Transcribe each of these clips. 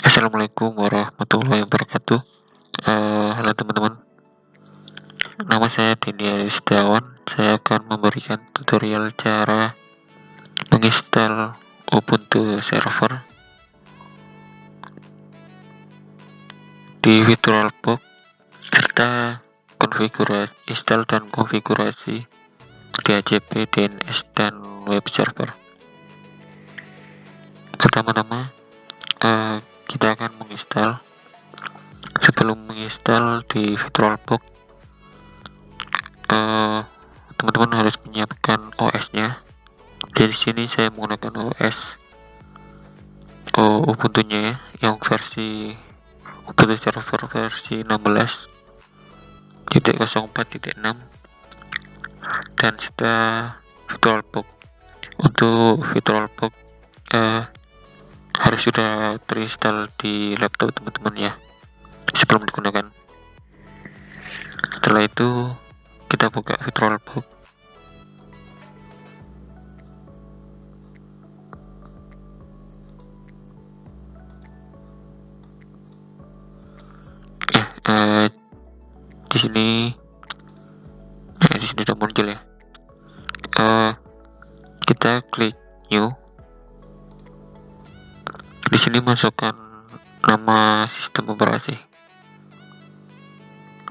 Assalamualaikum warahmatullahi wabarakatuh. Halo teman-teman, nama saya Denny Setiawan. Saya akan memberikan tutorial cara menginstal Ubuntu Server di VirtualBox serta konfigurasi install dan konfigurasi DHCP, DNS, dan web server. Pertama-tama kita akan menginstal. Sebelum menginstal di VirtualBox, teman-teman harus menyiapkan OS-nya. Di sini saya menggunakan OS Ubuntu-nya ya, yang versi Ubuntu Server versi 16.04.6 dan sudah VirtualBox. Untuk VirtualBox harus sudah terinstall di laptop teman-teman ya sebelum digunakan. Setelah itu kita buka VirtualBox. Di sini sudah muncul ya. Kita klik new. Di sini masukkan nama sistem operasi,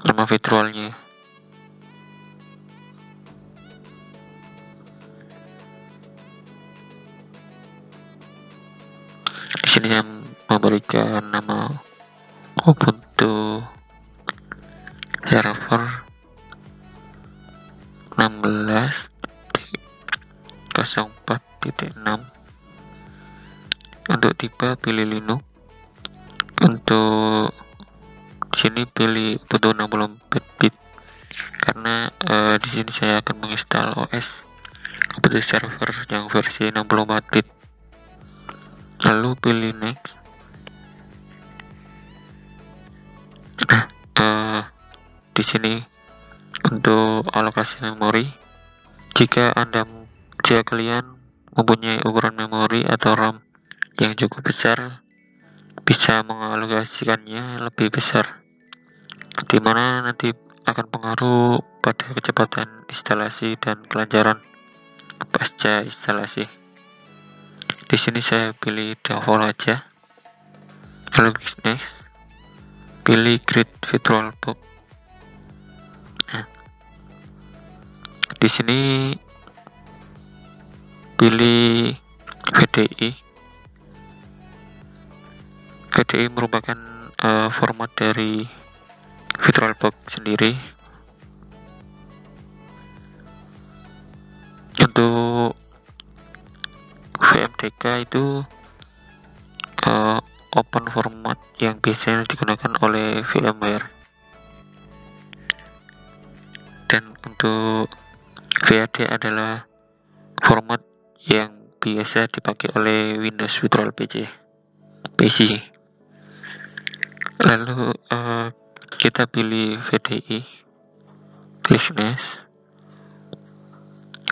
nama virtualnya. Di sini saya memberikan nama Ubuntu Server 16.04.6. Untuk tipe pilih Linux. Untuk sini pilih Ubuntu 64-bit karena di sini saya akan menginstal OS Ubuntu Server yang versi 64-bit. Lalu pilih next. Di sini untuk alokasi memori, jika kalian mempunyai ukuran memori atau RAM yang cukup besar, bisa mengalokasikannya lebih besar, dimana nanti akan pengaruh pada kecepatan instalasi dan kelancaran pasca instalasi. Di sini saya pilih default aja, lalu klik next, pilih create VirtualBox. Di sini pilih VDI. VDI merupakan format dari VirtualBox sendiri. Untuk VMDK itu open format yang biasanya digunakan oleh VMware. Dan untuk VAD adalah format yang biasa dipakai oleh Windows Virtual PC. Lalu kita pilih VDI, klik next,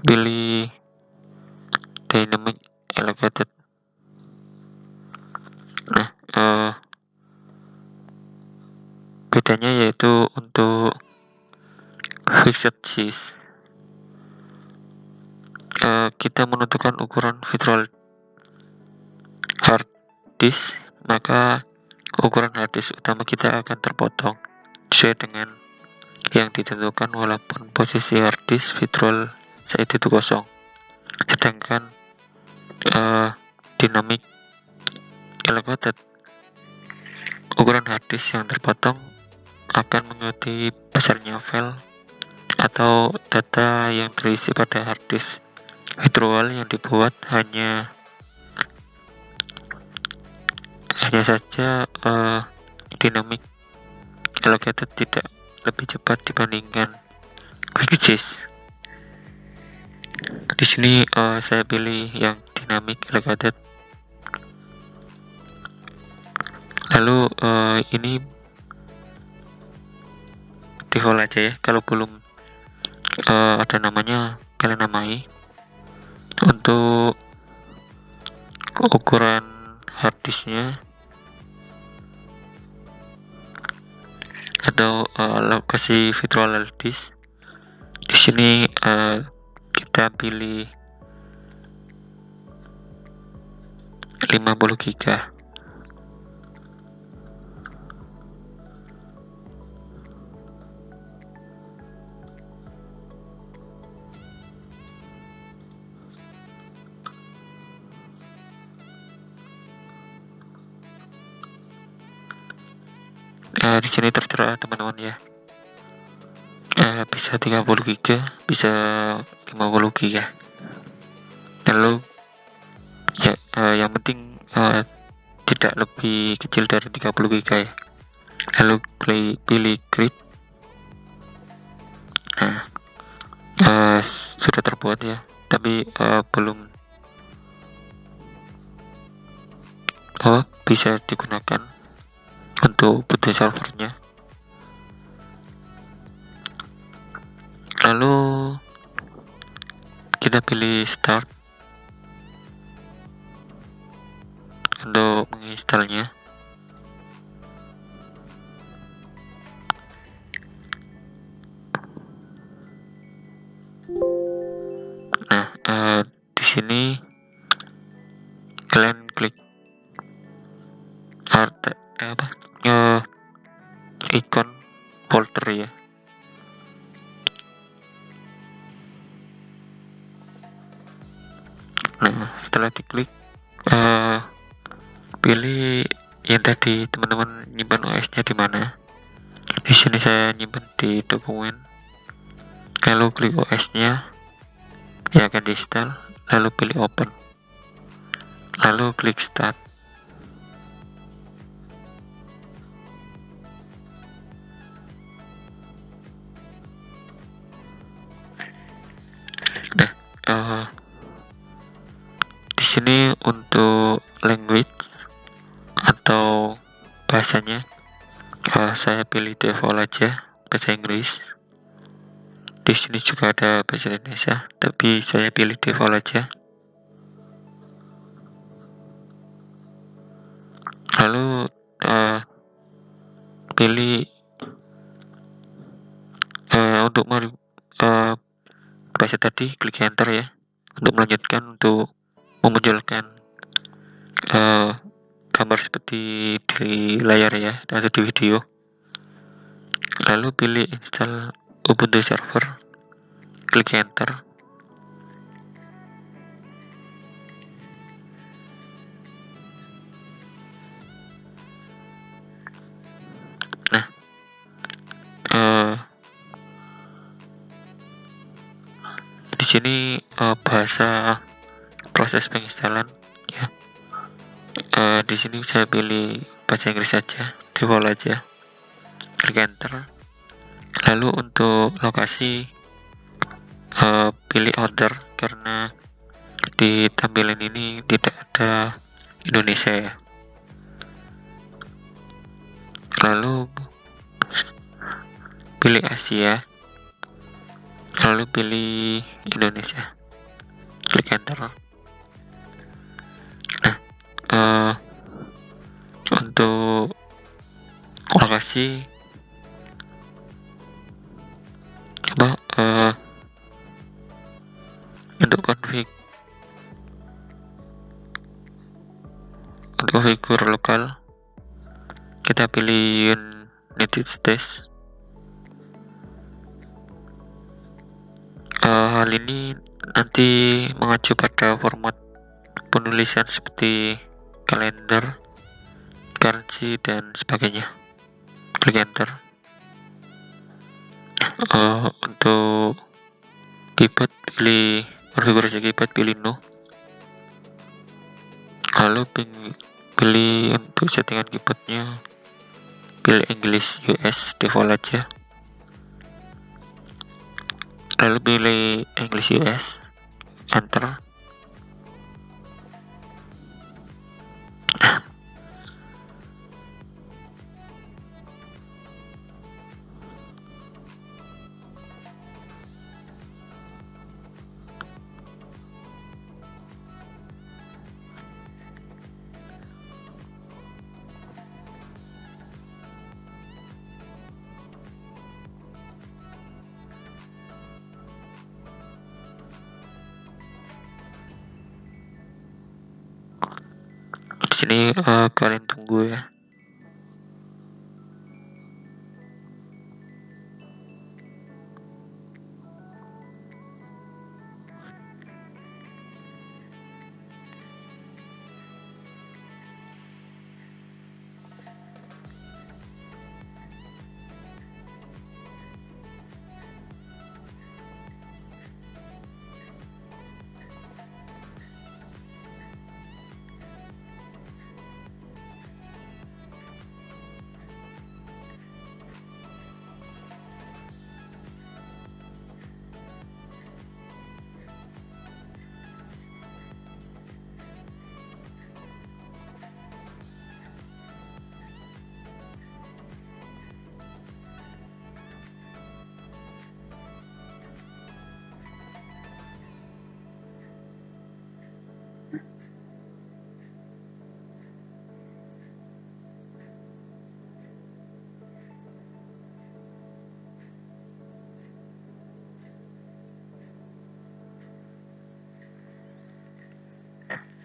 pilih Dynamic Allocated. Bedanya yaitu untuk fixed size, kita menentukan ukuran virtual hard disk, maka ukuran hard disk utama kita akan terpotong sesuai dengan yang ditentukan walaupun posisi hard disk virtual saat itu kosong. Sedangkan dynamic allocated, ukuran hard disk yang terpotong akan mengikuti besarnya file atau data yang terisi pada hard disk virtual yang dibuat hanya saja dynamic allocated tidak lebih cepat dibandingkan fixed disk. Di sini saya pilih yang dynamic allocated. Lalu ini default aja ya, kalau belum ada namanya kalian namai. Untuk ukuran harddisknya atau lokasi virtual hard disk. Di sini kita pilih 50 GB. Di sini tertera teman-teman ya, bisa 30 GB, bisa 50 GB. Lalu ya, yang penting tidak lebih kecil dari 30 GB ya. Lalu pilih grid. Nah, sudah terbuat ya, tapi belum bisa digunakan untuk boot servernya. Lalu kita pilih start untuk menginstalnya. Nah, di sini kalian klik ikon folder ya. Nah, setelah diklik, pilih yang tadi teman-teman nyimpan OS-nya di mana. Di sini saya nyimpan di dokumen. Lalu klik OS-nya yang akan di-install, lalu pilih open. Lalu klik start. Nah, di sini untuk language atau bahasanya, saya pilih default aja, bahasa Inggris. Di sini juga ada bahasa Indonesia, tapi saya pilih default aja. Lalu pilih untuk bahasa tadi, klik enter ya. Untuk melanjutkan, untuk memunculkan gambar seperti di layar ya, atau di video. Lalu pilih install Ubuntu server, klik enter. Nah, di sini bahasa proses penginstalan ya. Di sini saya pilih bahasa Inggris saja, default aja, klik enter. Lalu untuk lokasi, pilih order karena di tampilan ini tidak ada Indonesia ya. Lalu pilih Asia, lalu pilih Indonesia, klik enter. Nah, untuk lokasi untuk konfigur lokal, kita pilih United States. Hal ini nanti mengacu pada format penulisan seperti kalender, currency, dan sebagainya. Klik enter. Untuk keyboard, pilih konfigurasi keyboard, pilih no. Lalu pilih untuk settingan keyboardnya, pilih English US, default aja. Lalu pilih English US, enter. sini kalian tunggu ya.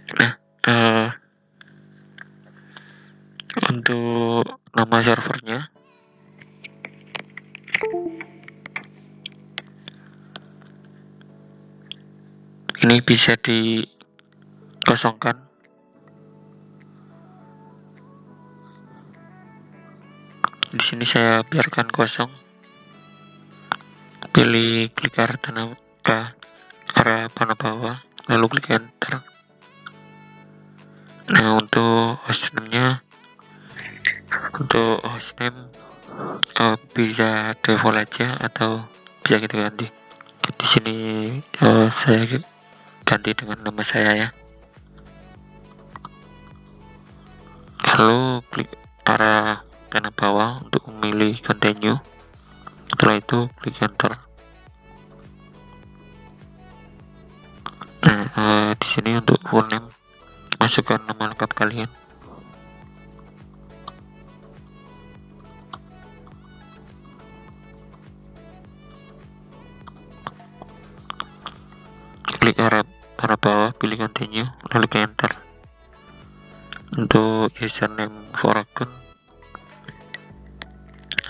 Nah, untuk nama servernya ini bisa dikosongkan. Di sini saya biarkan kosong. Pilih klik arah panah bawah, lalu klik enter. Nah, untuk hostname bisa default aja atau bisa kita ganti. Di sini saya ganti dengan nama saya ya. Lalu klik arah kanan bawah untuk memilih continue. Setelah itu klik enter. Nah, di sini untuk full name masukkan nama lengkap kalian. Klik arah bawah, pilih continue, lalu klik enter. Untuk username for account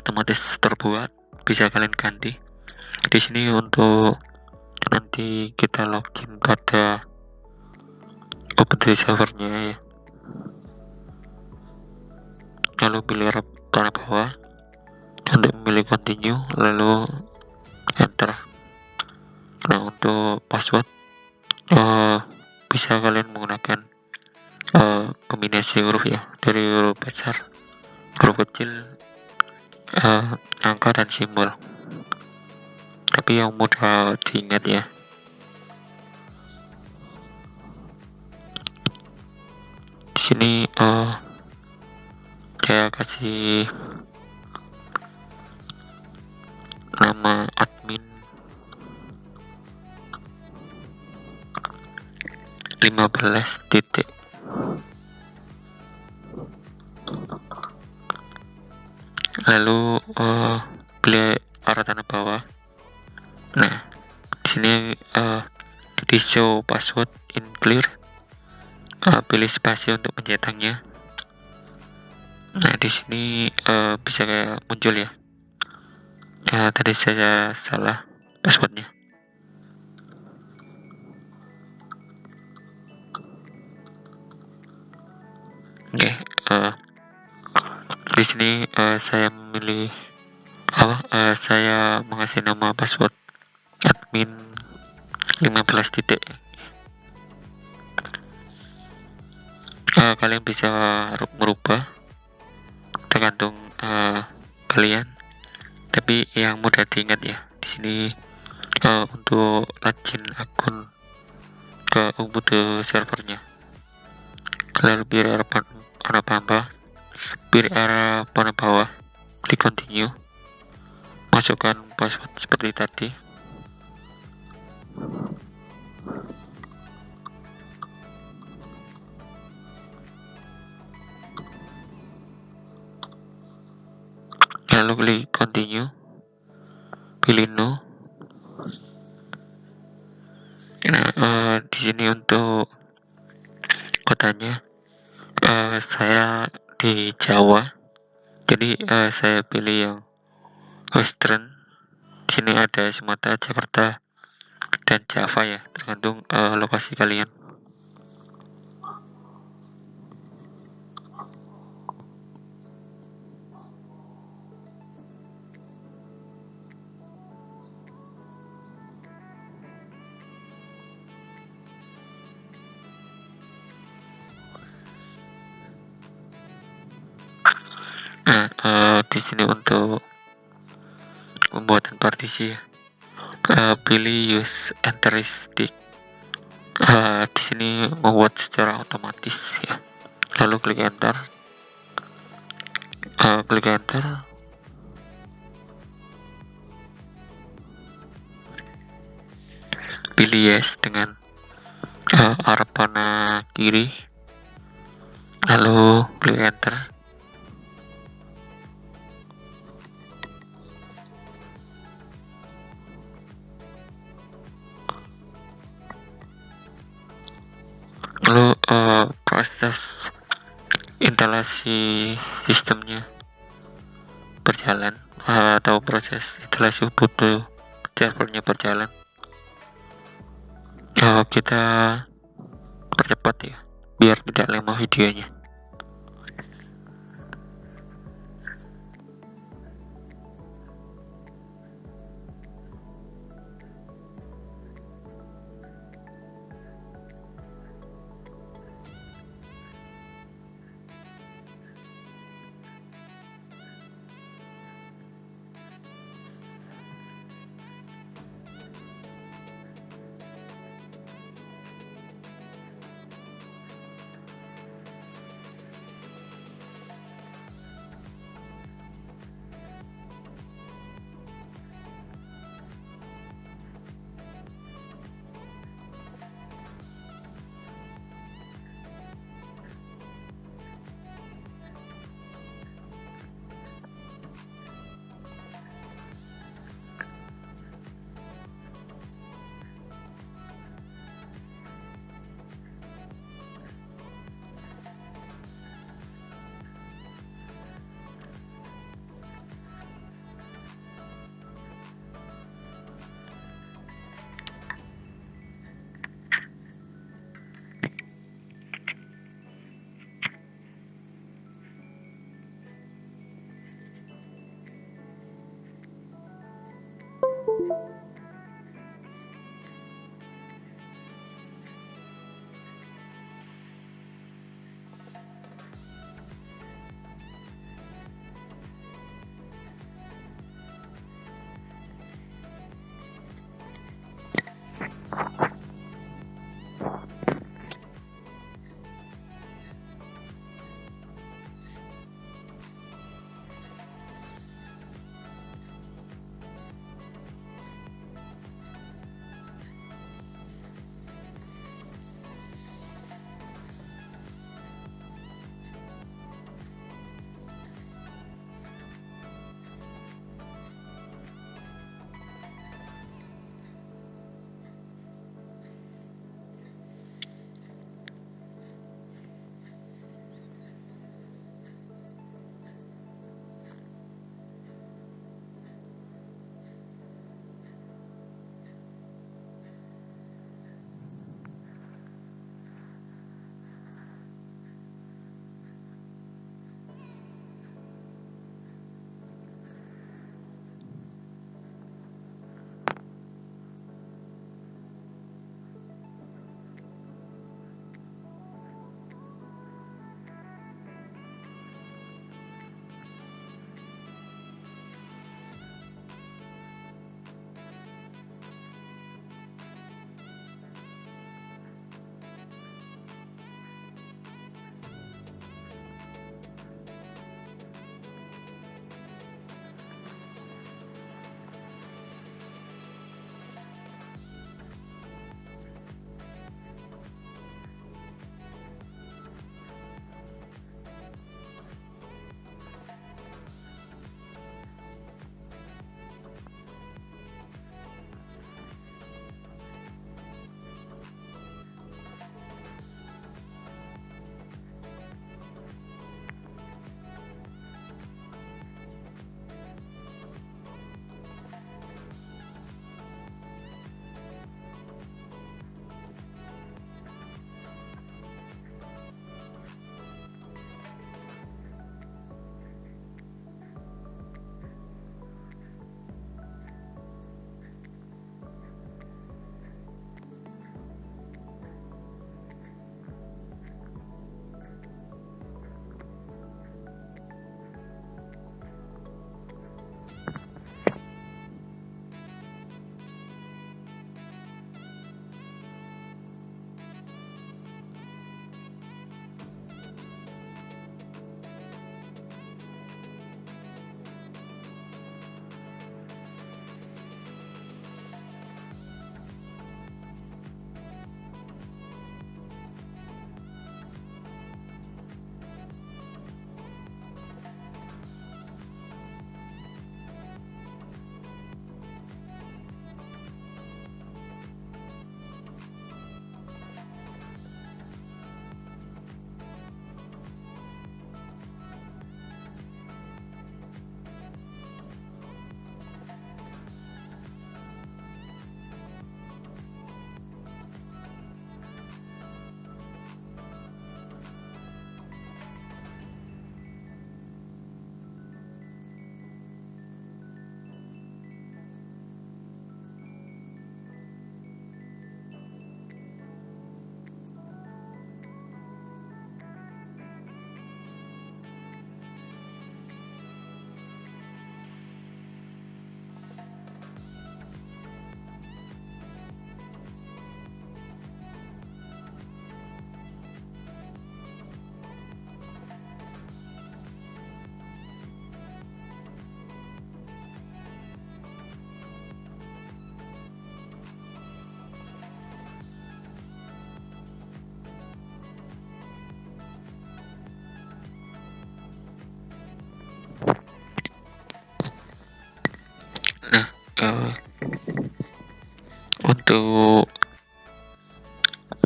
otomatis terbuat, bisa kalian ganti. Di sini untuk nanti kita login pada OpenTree servernya ya. Lalu pilih panah bawah untuk memilih continue, lalu enter. Nah, untuk password bisa kalian menggunakan kombinasi huruf ya, dari huruf besar, huruf kecil, angka dan simbol. Tapi yang mudah diingat ya. Di sini saya kasih nama admin 15 titik. Lalu pilih arah tanah bawah. Nah, di sini di show password in clear, pilih spasi untuk mencetaknya. Nah, di sini bisa kayak muncul ya. Tadi saya salah passwordnya. Oke, di sini saya memilih saya mengasih nama password admin 15 titik. Kalian bisa merubah tergantung kalian, tapi yang mudah diingat ya. Di sini untuk login akun ke Ubuntu servernya, kalian pilih arah panah bawah, klik continue, masukkan password seperti tadi. Lalu klik continue, pilih no. Nah, di sini untuk kotanya Saya di Jawa, jadi saya pilih yang Western. Di sini ada Sumatera, Jakarta, dan Java ya, tergantung lokasi kalian. Nah, di sini untuk pembuatan partisi ya, pilih use enter stick. Di sini membuat secara otomatis ya. Lalu klik enter, klik enter. Pilih yes dengan arah panah kiri, lalu klik enter. Lalu proses instalasi sistemnya berjalan, atau proses instalasi Ubuntu servernya berjalan. Kita percepat ya, biar tidak lama videonya.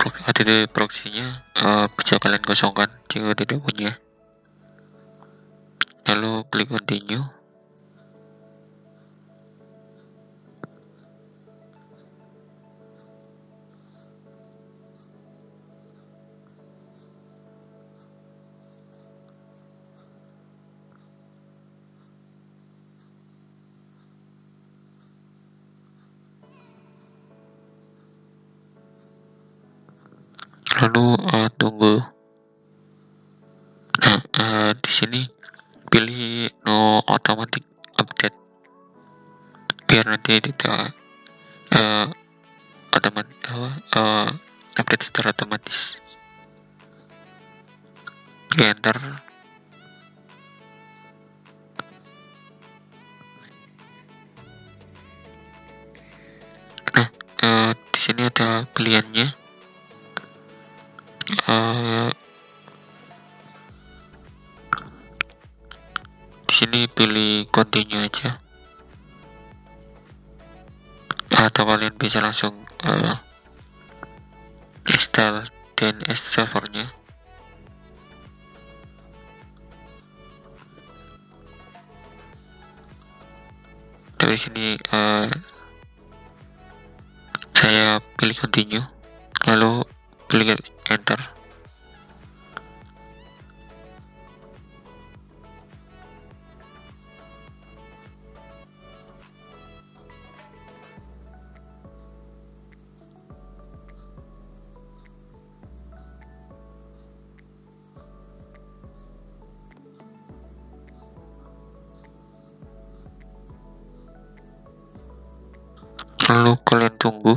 HTTP proxy-nya bisa kalian kosongkan jika tidak punya. Lalu klik continue. Lalu tunggu. Nah, di sini pilih no automatic update biar nanti tidak update secara otomatis. Enter. Nah, di sini ada pilihannya. Di sini pilih continue aja, atau kalian bisa langsung install DNS servernya. Dari sini saya pilih continue, lalu pilih enter. Lalu kalian tunggu.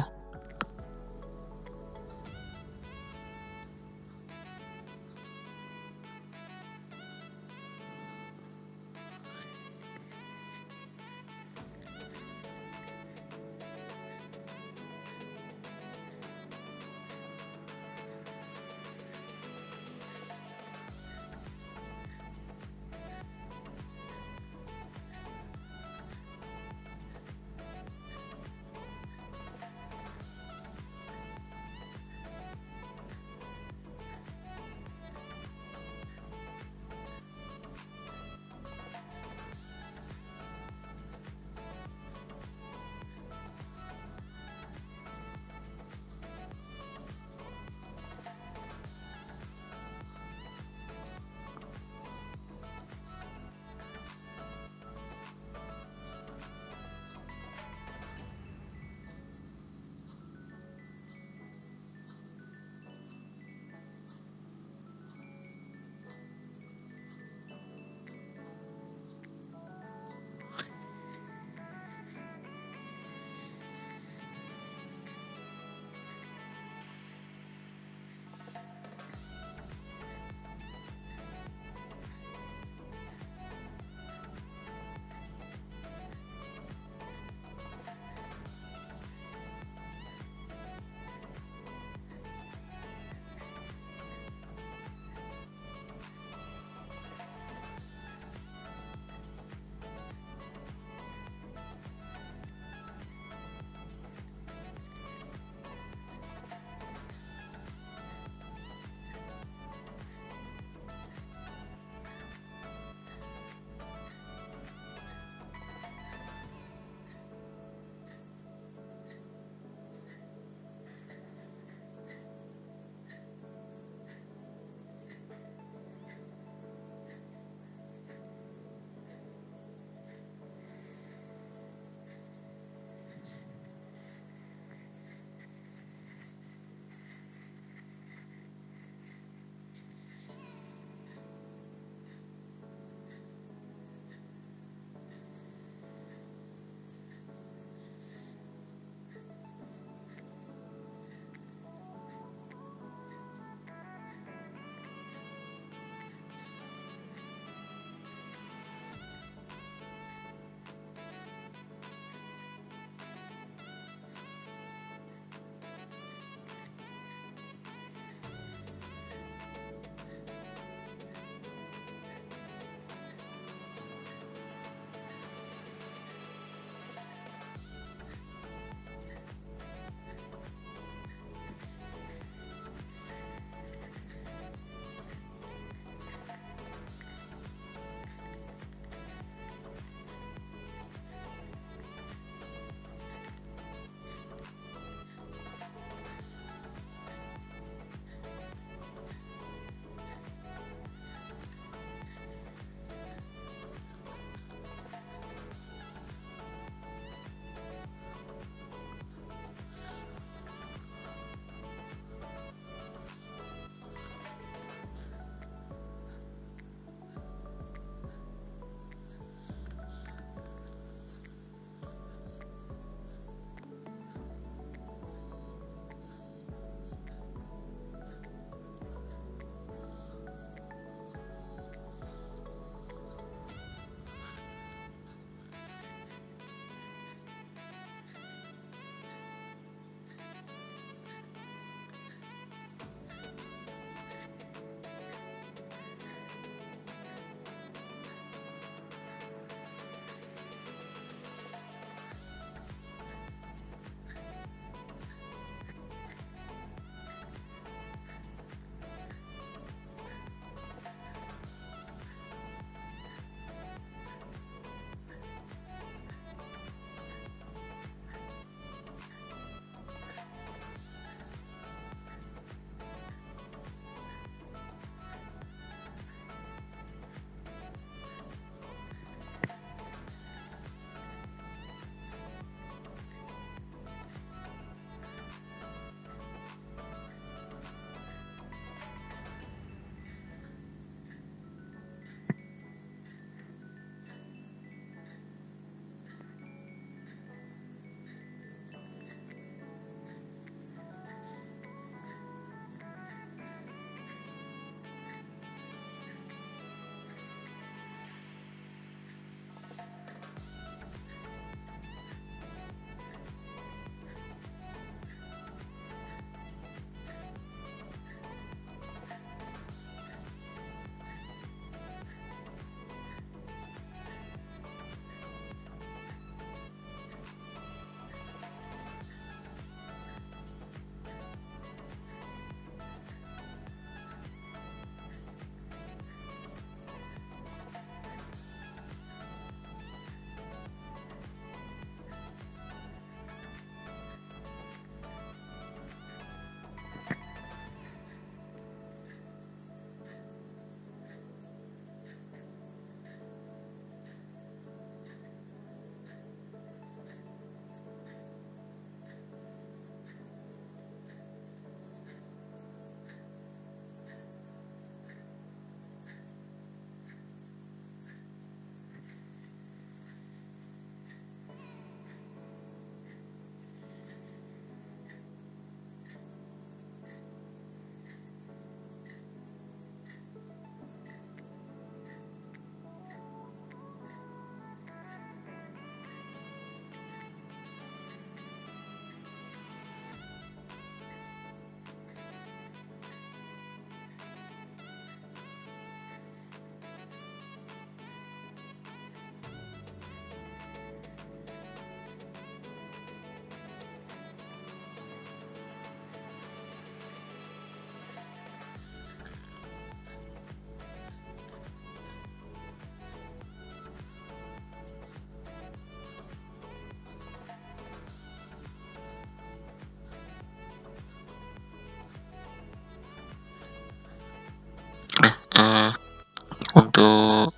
untuk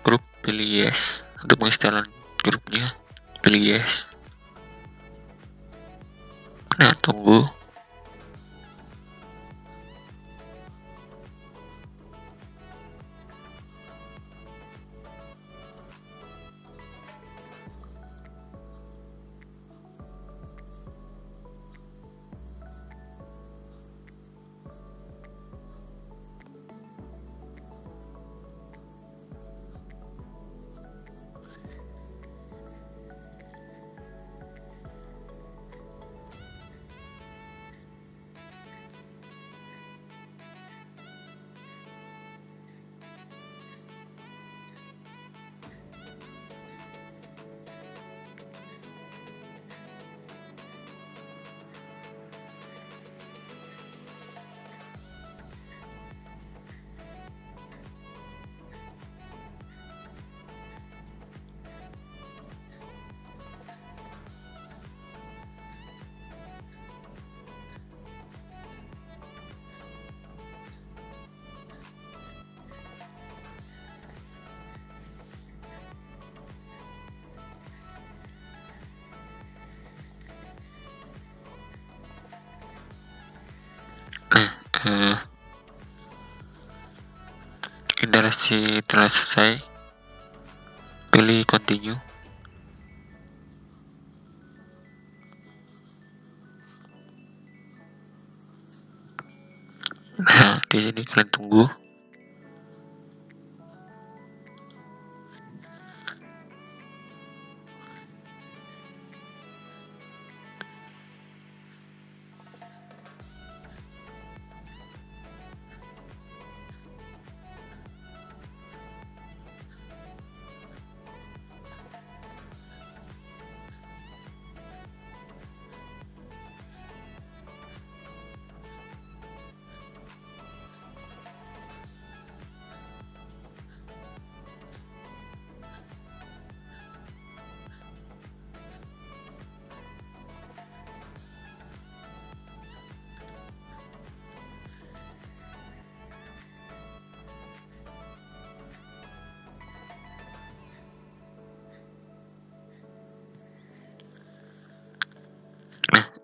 grup pilih yes, untuk penginstalan grupnya pilih yes. Nah, tunggu. Nah, instalasi telah selesai, pilih continue. Nah, di sini kalian tunggu.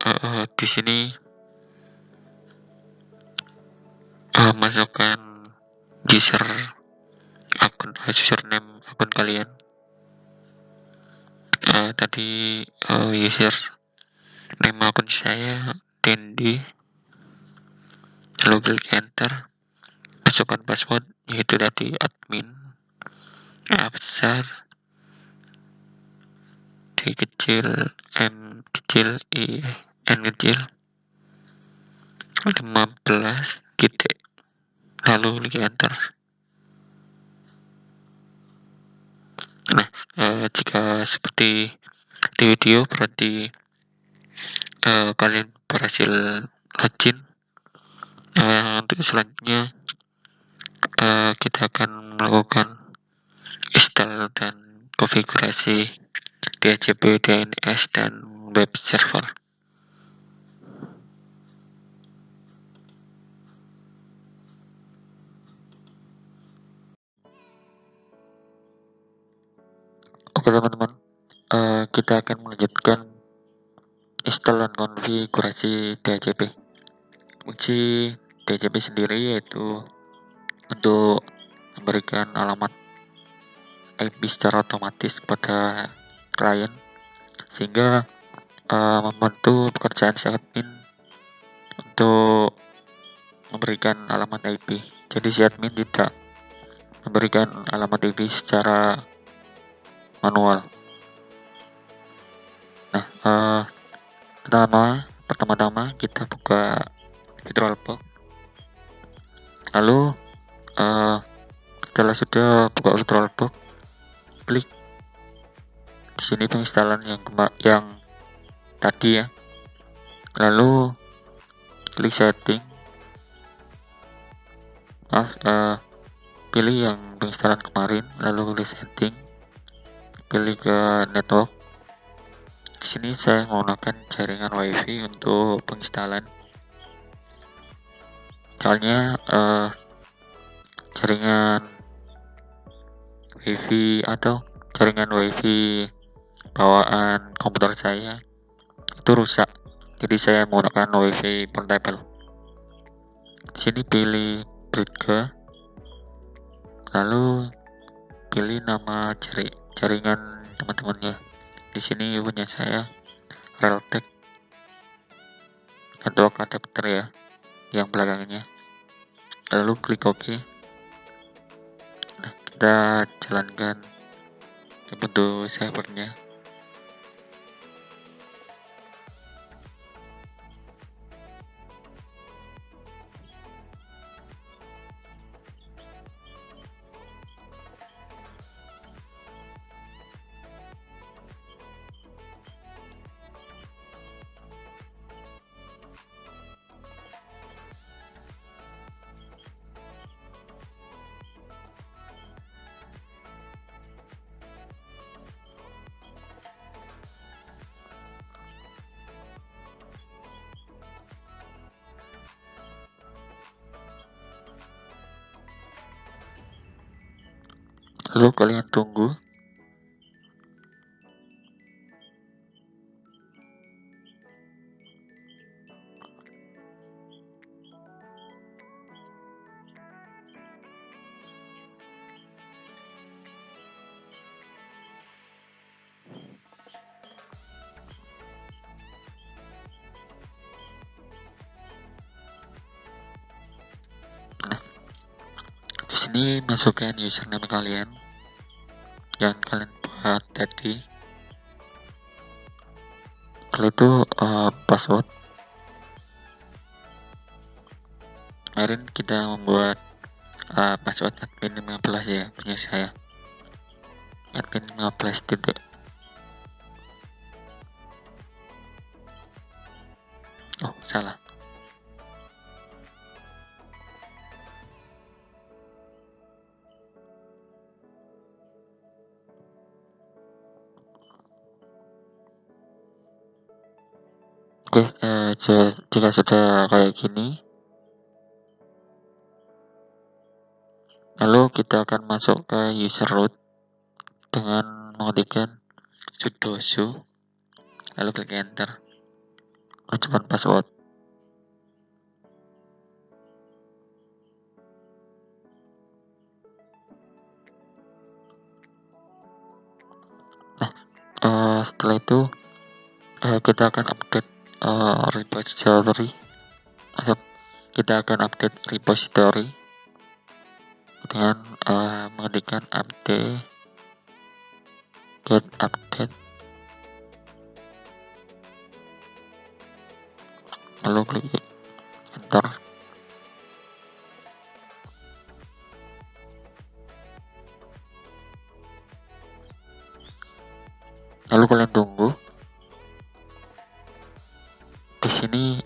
Nah, di sini masukkan username akun kalian. Tadi user nama akun saya Dendi, lalu klik enter, masukkan password yaitu tadi admin A besar, D kecil, M kecil, N kecil 15 titik, lalu klik enter. Nah, jika seperti di video berarti kalian berhasil login. Untuk selanjutnya kita akan melakukan install dan konfigurasi DHCP, DNS, dan web server. Oke teman-teman, kita akan melanjutkan install dan konfigurasi DHCP. Kunci DHCP sendiri yaitu untuk memberikan alamat IP secara otomatis kepada klien, sehingga membantu pekerjaan si admin untuk memberikan alamat IP. Jadi si admin tidak memberikan alamat IP secara manual. Nah, pertama-tama kita buka VirtualBox. Lalu setelah sudah buka VirtualBox, klik di sini penginstalan yang tadi ya. Lalu klik setting. Pilih yang penginstalan kemarin, lalu klik setting, pilih ke network. Di sini saya menggunakan jaringan WiFi untuk penginstalan. Soalnya jaringan wifi atau jaringan wifi bawaan komputer saya itu rusak, jadi saya menggunakan wifi portable. Di sini pilih Brigga, lalu pilih nama jaringan teman-temannya. Di sini punya saya Realtek network adapter ya, yang belakangnya. Lalu klik OK. Nah, kita jalankan Ubuntu servernya. Lalu kalian tunggu. Nah, di sini masukkan username kalian yang kalian buat tadi. Setelah itu password. Kemarin kita membuat password admin 15 ya, punya saya admin 15 titik. Oh, salah. Oke, jika sudah kayak gini, lalu kita akan masuk ke user root dengan mengetikkan sudo su, lalu klik enter, masukkan password. Nah, setelah itu kita akan update repository. Kita akan update repository dengan mengetikkan update get update, lalu klik enter. Lalu kalian tunggu. Di sini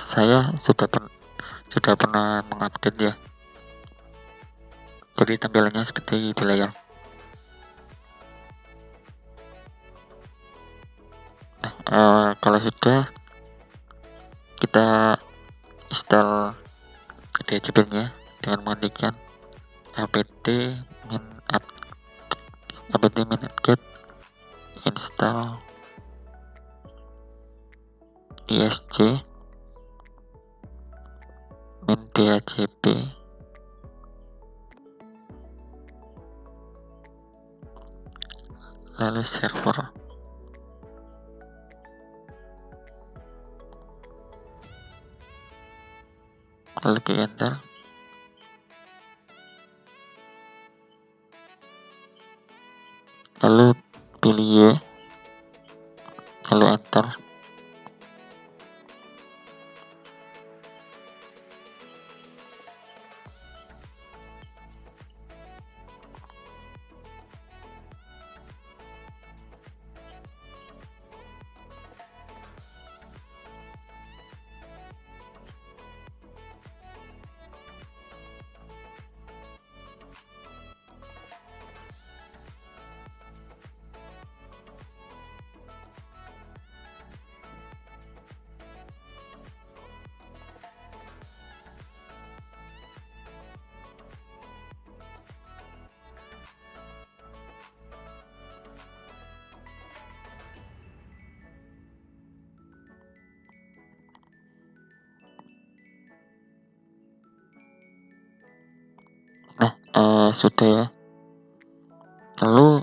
saya sudah pernah mengupdate ya. Jadi tampilannya seperti di layar. Nah, kalau sudah, kita install DHCP-nya dengan mengetikkan apt min-get install isc min dhcp lalu server. Lalu klik enter. Lalu pilih Y, lalu enter. sudah ya. Lalu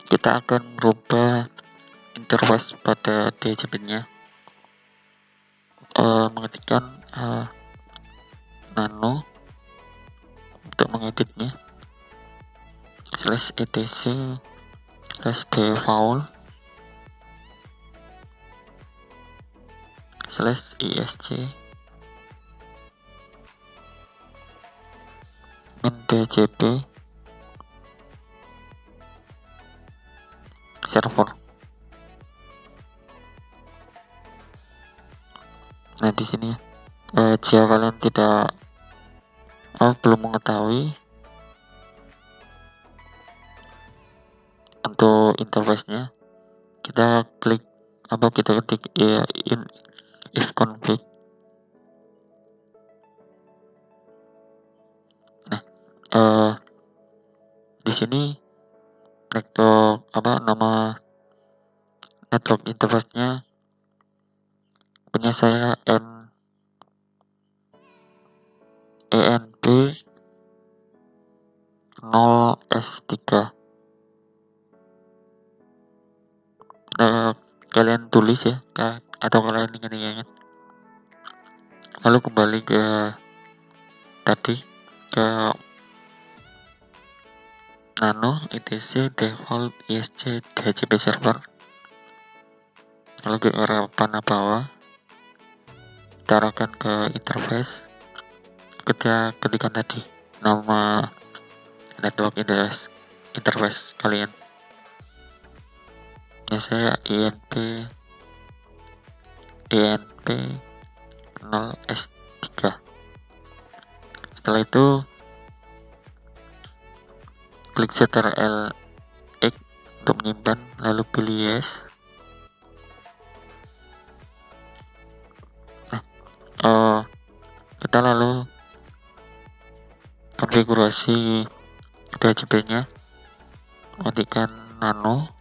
kita akan merubah interface pada DHCP-nya, mengetikkan nano untuk mengeditnya, /etc/default/isc min-djp server. Nah di sini jika kalian belum mengetahui untuk interface-nya, kita ketik if config. Nah di sini nama network interface-nya punya saya ENP 0S3. Kalian tulis ya, atau kalian ingat-ingat, lalu kembali ke nano etc default isc DHCP server, lalu ke area panah bawah, kita arahkan ke interface, kita ketikkan tadi nama network interface kalian. Ya, saya ENP 0S3. Setelah itu klik Ctrl+X untuk menyimpan, lalu pilih yes. Kita lalu konfigurasi DHCP-nya, ketikkan nano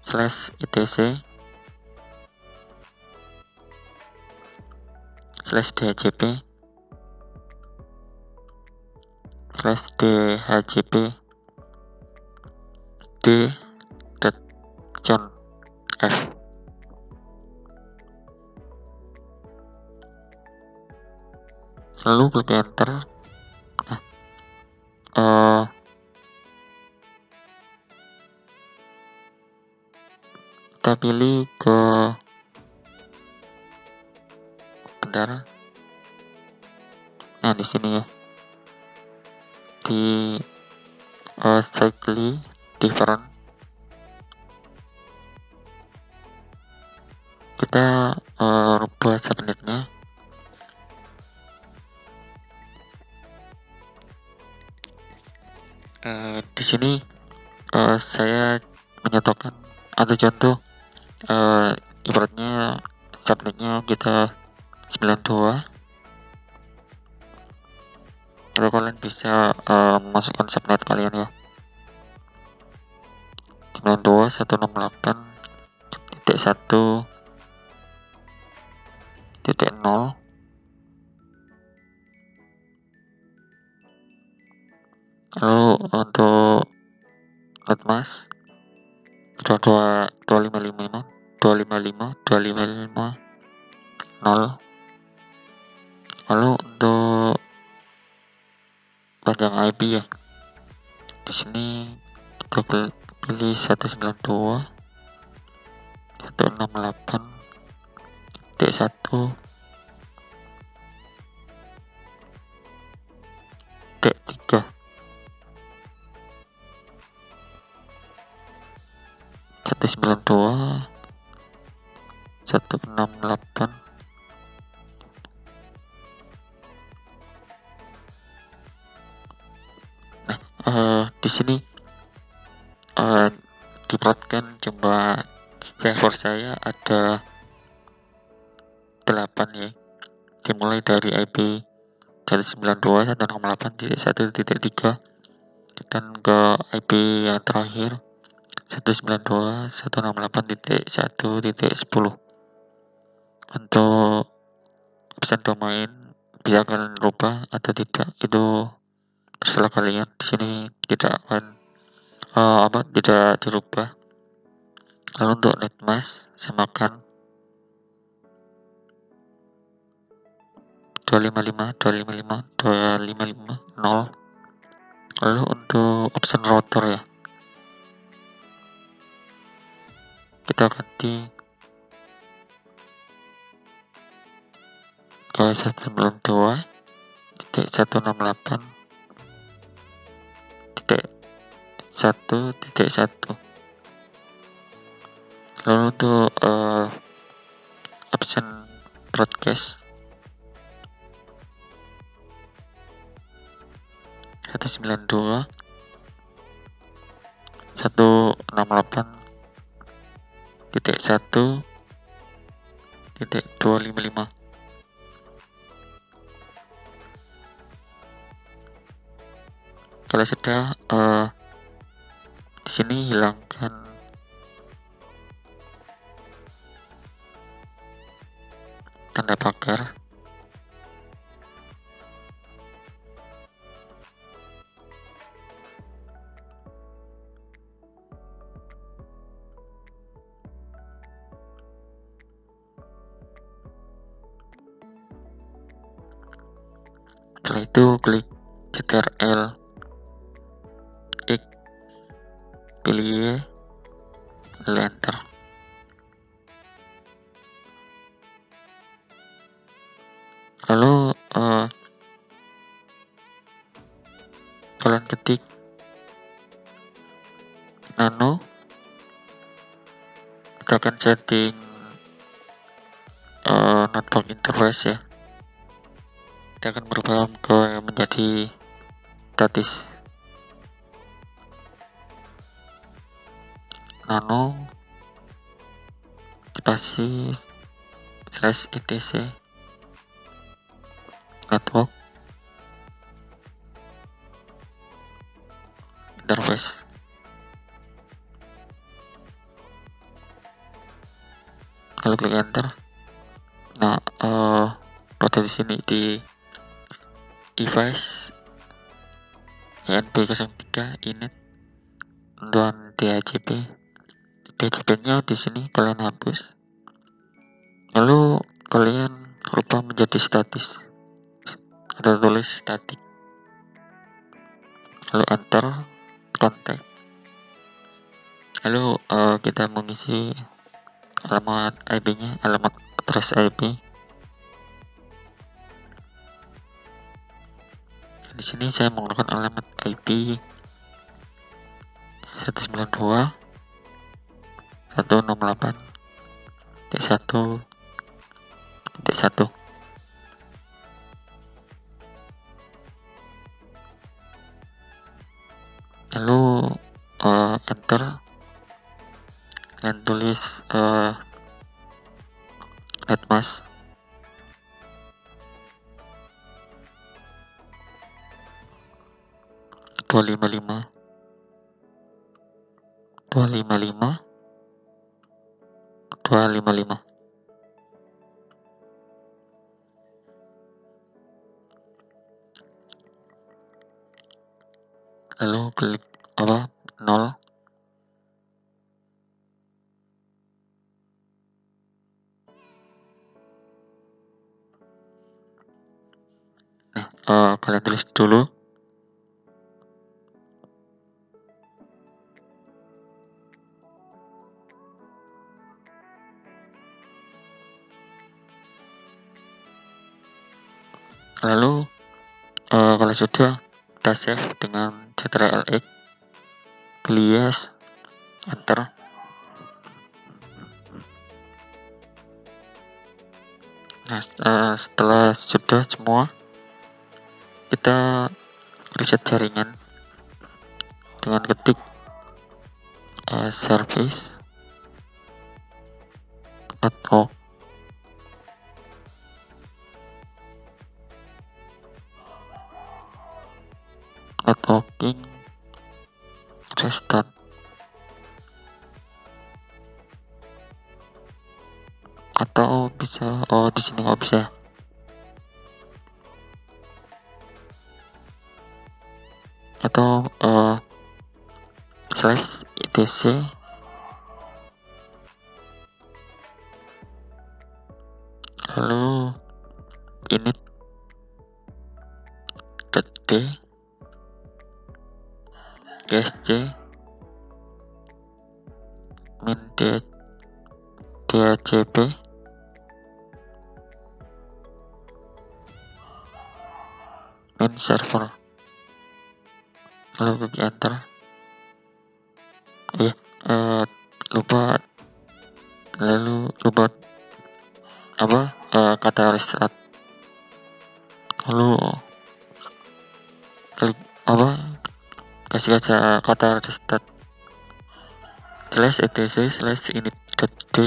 /etc/dhcp d.conf. Lalu klik enter. Kita pilih ke bentar. Nah di sini ya, di slightly different, kita rubah subnetnya. Di sini saya menyatakan atau contoh, ibaratnya subnetnya kita 92, atau kalian bisa memasukkan subnet kalian ya, 92.168.1.0. Lalu untuk net mask 255.255.0. Lalu untuk panjang IP ya, di sini kita pilih 192.168.1.3. 192.168. Di sini dibuatkan jumlah server saya ada 8 ya, dimulai dari IP 192.168.1.3 dan ke IP yang terakhir 192.168.1.10. Untuk absen domain bisa kalian rubah atau tidak, itu terserah kalian. Di sini tidak akan tidak dirubah. Lalu untuk net mask samakan 255 0. Lalu untuk option router ya, kita ganti ke 192.168.1.1. Lalu untuk option broadcast 192.168.1.255. Kalau sudah di sini hilangkan tanda pagar. Setelah itu klik Ctrl X, pilih enter. Lalu kalian ketik nano, kita akan setting network interface ya. Kita akan berubah menjadi statis. Nano spasi /etc network interface. Lalu klik enter. Nah, pada di sini di device ENP03 init dan DHCP-nya di sini kalian hapus. Lalu kalian rubah menjadi statis atau tulis static. Lalu enter kontak. Lalu kita mengisi alamat IP-nya, alamat address IP. Di sini saya menggunakan alamat IP 192.168.1.1. Lalu enter, dan tulis netmask dua lima lima. Lalu klik 0. Kalian tulis dulu. Lalu kalau sudah, kita save dengan Ctrl X, pilih yes, enter. Nah, setelah sudah semua, kita reset jaringan dengan ketik service atau networking restart, atau bisa di sini nggak bisa. atau slash etc lalu init.d gsc min dhcp min server, lalu klik enter. Lupa kata restart, lalu klik kasih kata restart /etc/init.d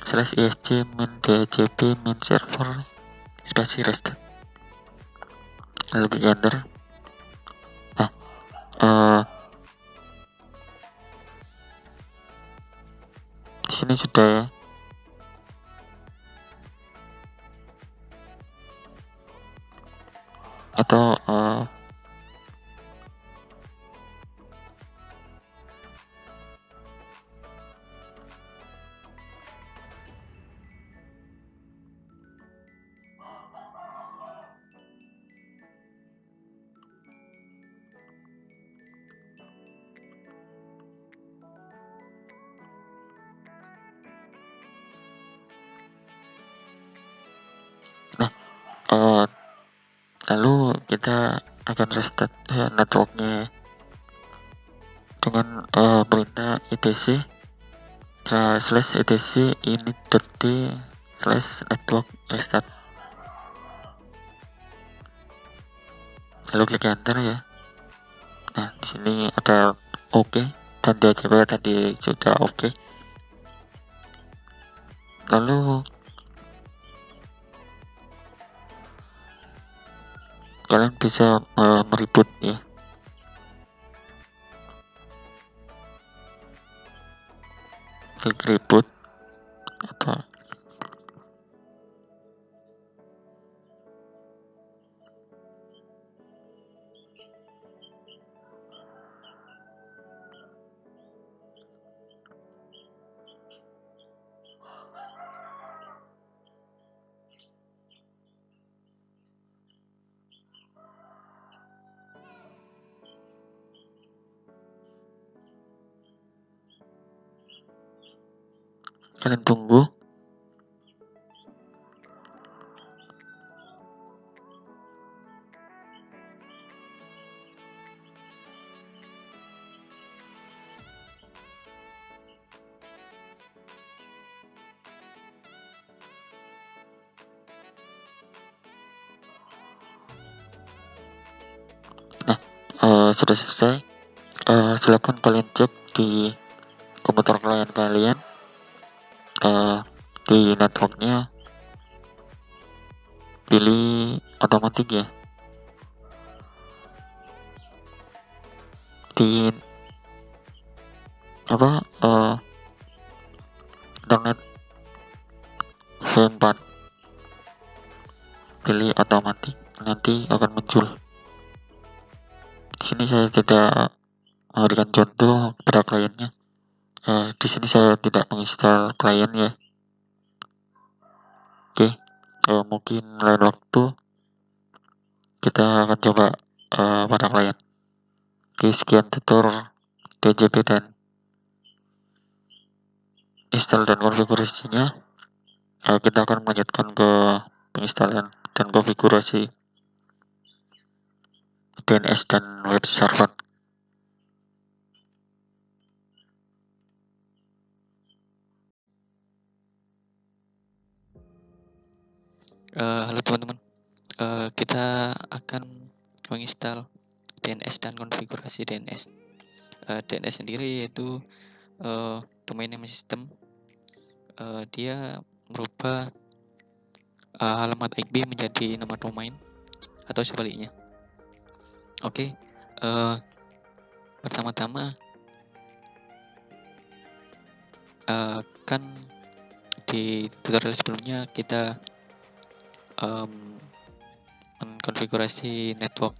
/isc min dhcp min server spasi restart, lalu klik enter. Di sini sudah ya. Atau lalu kita akan restart networknya dengan perintah etc /etc init.d /network restart, lalu klik enter ya. Nah, di sini ada OK dan DHCP tadi sudah OK. Lalu kalian bisa mereboot ya. Klik reboot atau kalian tunggu. Nah, sudah selesai. Silakan kalian cek di komputer klien kalian, di networknya pilih otomatis ya, di internet V4 pilih otomatis, nanti akan muncul. Di sini saya tidak memberikan contoh pada kliennya. Di sini saya tidak menginstal klien ya. Oke, mungkin lain waktu kita akan coba pada klien. Oke, sekian tutor DHCP dan install dan konfigurasinya. Kita akan melanjutkan ke penginstalan dan konfigurasi DNS dan web server. Halo teman-teman, kita akan menginstal DNS dan konfigurasi DNS. DNS sendiri yaitu domain name system. Dia merubah alamat IP menjadi nama domain atau sebaliknya. Oke, pertama-tama kan di tutorial sebelumnya kita mengkonfigurasi network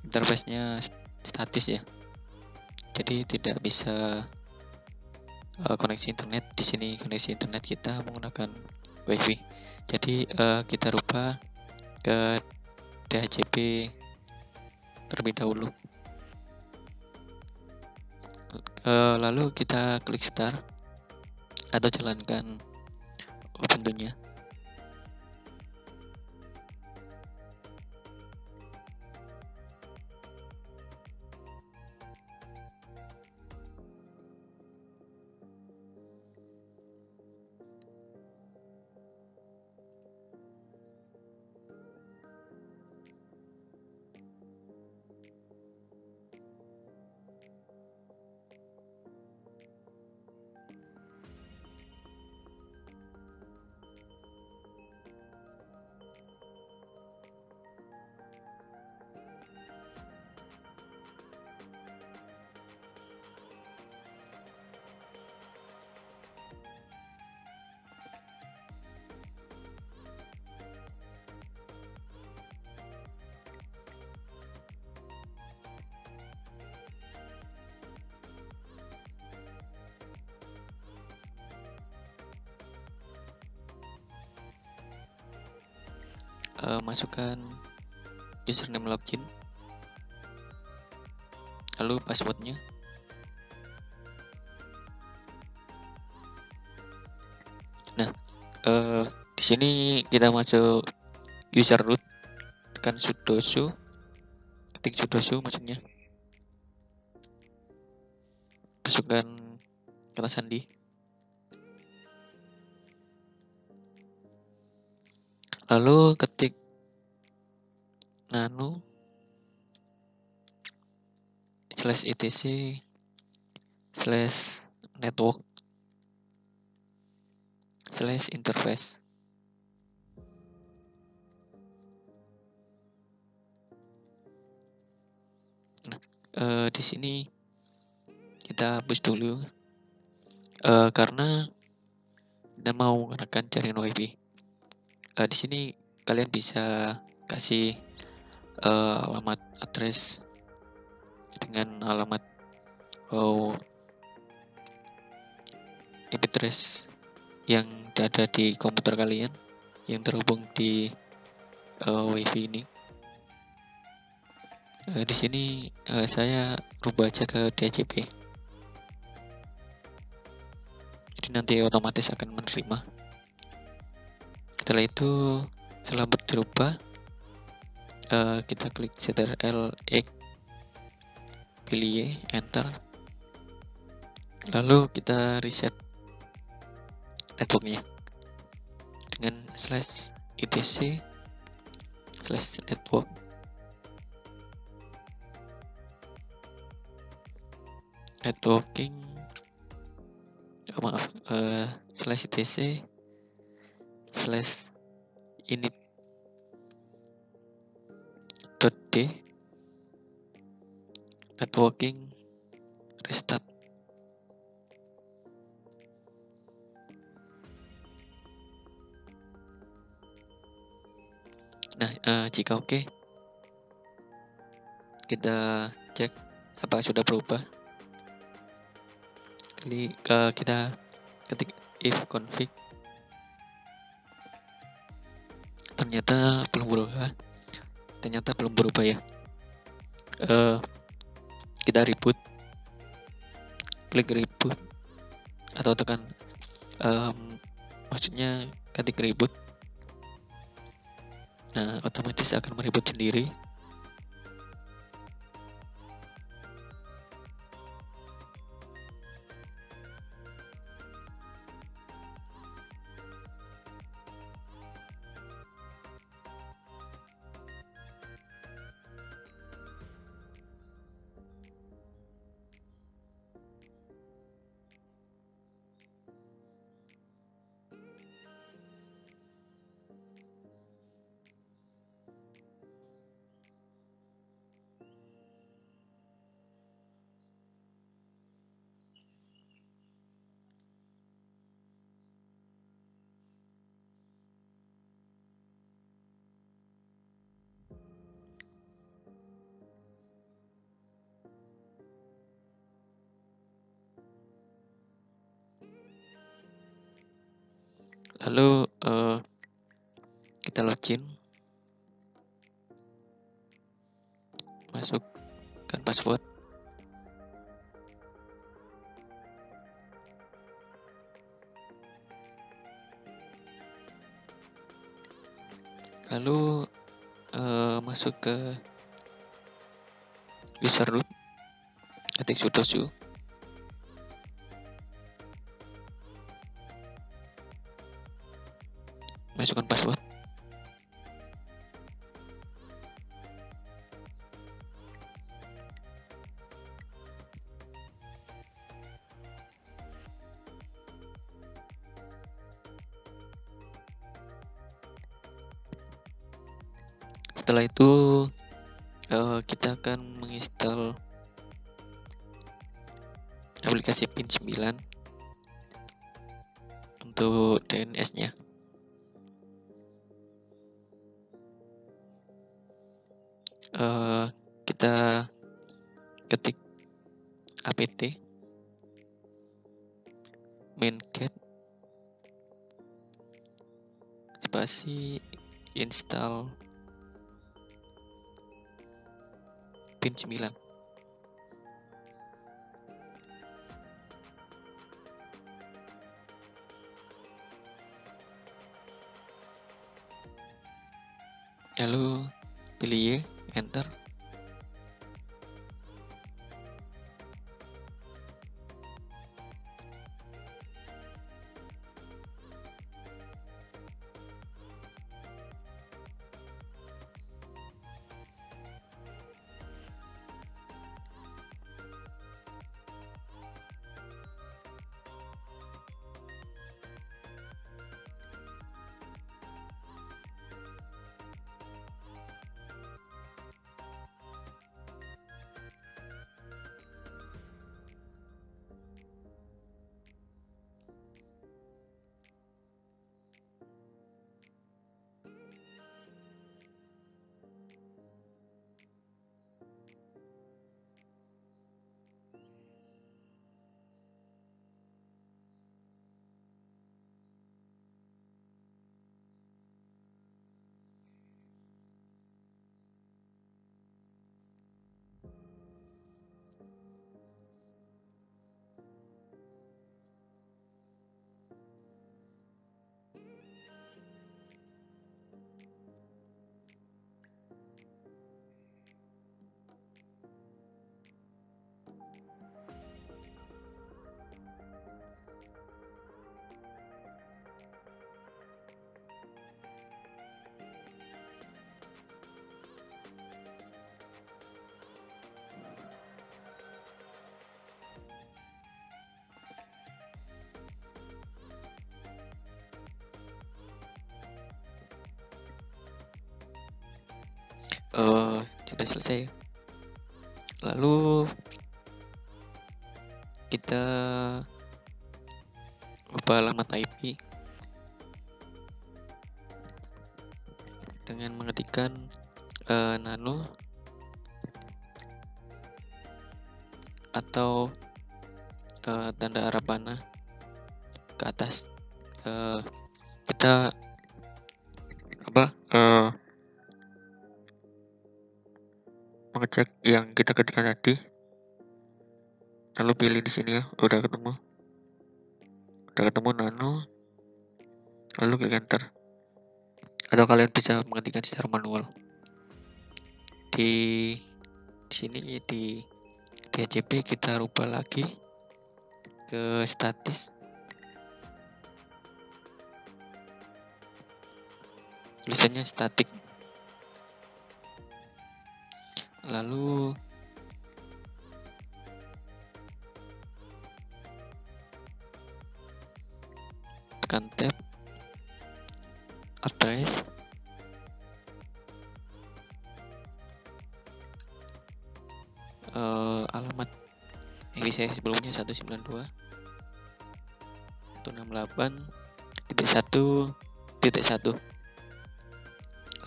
interface-nya statis ya. Jadi tidak bisa koneksi internet. Di sini koneksi internet kita menggunakan WiFi. Jadi kita rubah ke DHCP terlebih dahulu. Lalu kita klik start atau jalankan Ubuntu-nya. Masukkan username login, lalu passwordnya. Nah, di sini kita masuk user root, tekan sudo, ketik sudo maksudnya, masukkan kata sandi, lalu ketik nano /etc/network/interface. Nah, di sini kita hapus dulu karena kita mau menggunakan jaringan WiFi. Di sini kalian bisa kasih alamat address dengan alamat IP address yang ada di komputer kalian yang terhubung di WiFi ini. Di sini saya rubah aja ke DHCP. Jadi nanti otomatis akan menerima. Setelah itu, setelah dirubah, kita klik Ctrl+X, pilih enter, lalu kita reset networknya dengan /etc/network networking /etc/init.d networking restart. Nah, jika oke, kita cek apakah sudah berubah. Jadi kita ketik if config, ternyata belum berubah ya. Kita reboot, klik reboot atau tekan maksudnya ketik reboot. Nah, otomatis akan mereboot sendiri. Lalu kita login, masukkan password. Lalu masuk ke user root, ketik sudo. Masukkan password. Setelah itu kita akan menginstal aplikasi PIN 9 untuk DNS-nya. Kita ketik apt mainget spasi install PIN 9. Lalu pilih Y, enter. Sudah selesai. Lalu kita ubah alamat IP dengan mengetikkan nano atau tanda arah panah ke atas. Kita mengecek yang kita ketikkan tadi, lalu pilih di sini ya. Udah ketemu nano, lalu klik enter. Atau kalian bisa mengetikkan secara manual di sini. Di PHP kita rubah lagi ke statis, tulisannya static. Lalu tekan tab, address, alamat yang saya sebelumnya 192.168.1.1.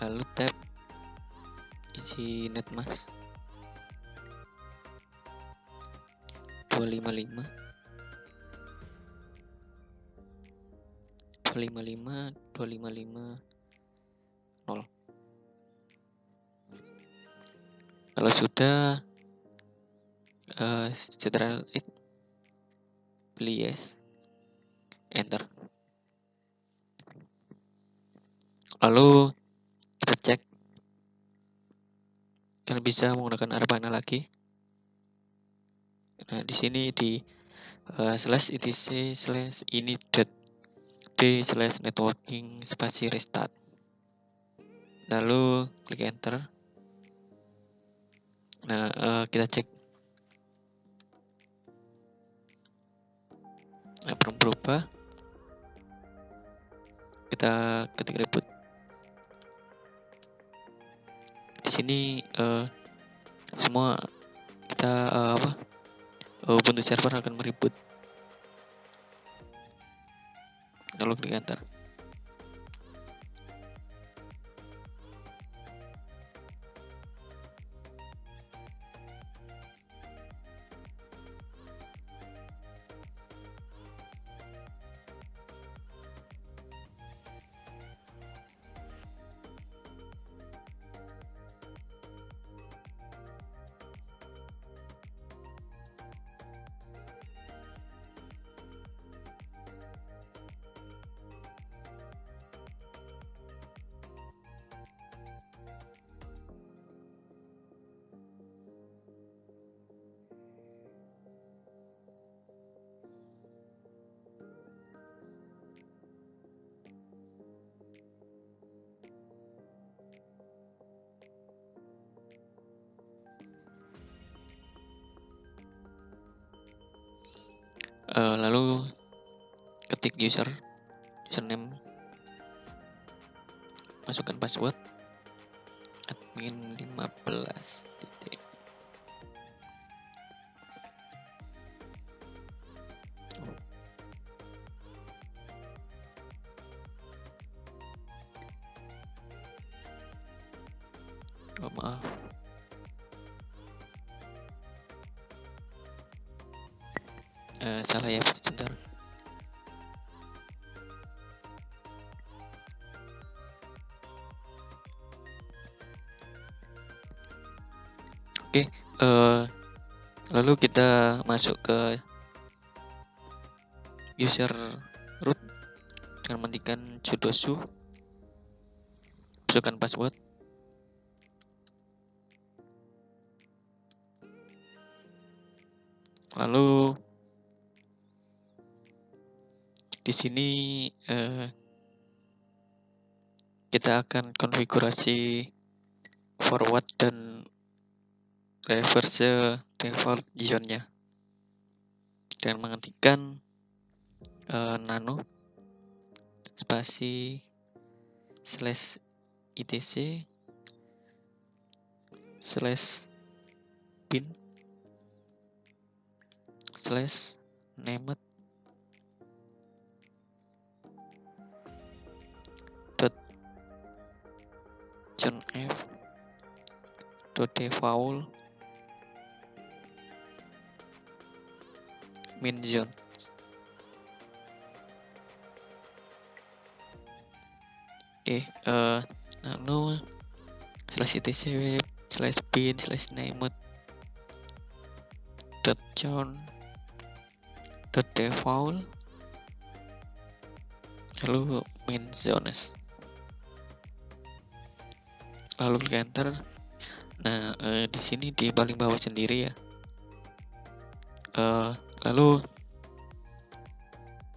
lalu tab isi netmask 255 255 255 0. Kalau sudah Ctrl X, pilih yes, enter. Lalu kita cek, kalian bisa menggunakan Arbana lagi. Nah, di sini di /etc/ini.d/networking spasi restart. Lalu klik enter. Nah, kita cek. Nah, belum berubah. Kita ketik reboot. Di sini semua kita Ubuntu server akan mereboot. Lalu klik enter. Lalu ketik username, masukkan password admin 15 titik. Oh, maaf. Salah ya, sebentar. Oke, lalu kita masuk ke user root dengan mengetikkan sudosu, masukkan password. Lalu di sini kita akan konfigurasi forward dan reverse default zone-nya dengan mengetikkan nano spasi /etc /bin /named zone f .default min zone. Oke, nano /etc /bin /named .zone .default lalu min zones. Lalu klik enter. Nah, di sini di paling bawah sendiri ya. Lalu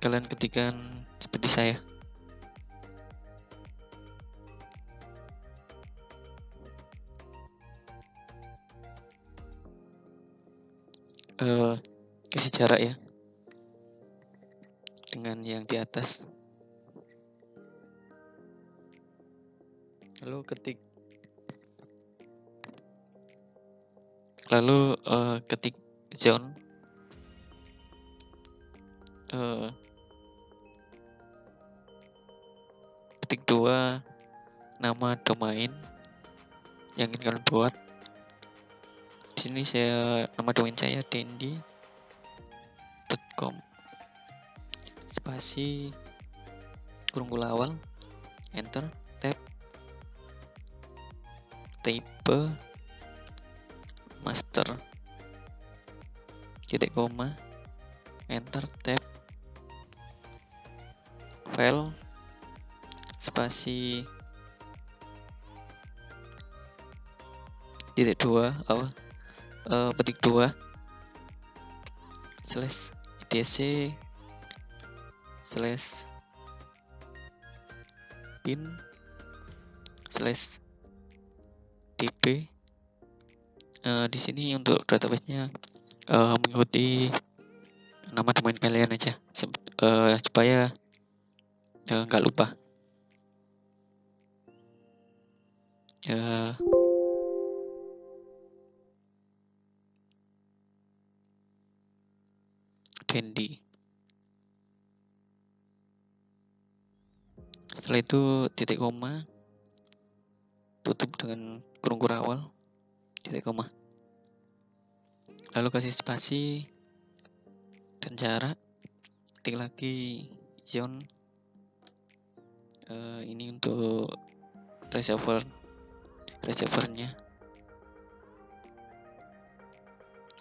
kalian ketikkan seperti saya. Kasih jarak ya dengan yang di atas. Lalu ketik zone, ketik 2 nama domain yang ingin kalian buat. Di sini nama domain saya dendi.com spasi kurung awal, enter, tab, type, master, titik koma, enter, tab, file, spasi, titik 2, petik 2, slash etc, slash pin, slash db. Di sini untuk database-nya mengikuti nama domain kalian aja supaya nggak lupa. Dendi. Setelah itu titik koma, tutup dengan kurung awal, titik koma. Lalu kasih spasi dan jarak, ketik lagi zone. Ini untuk reservernya.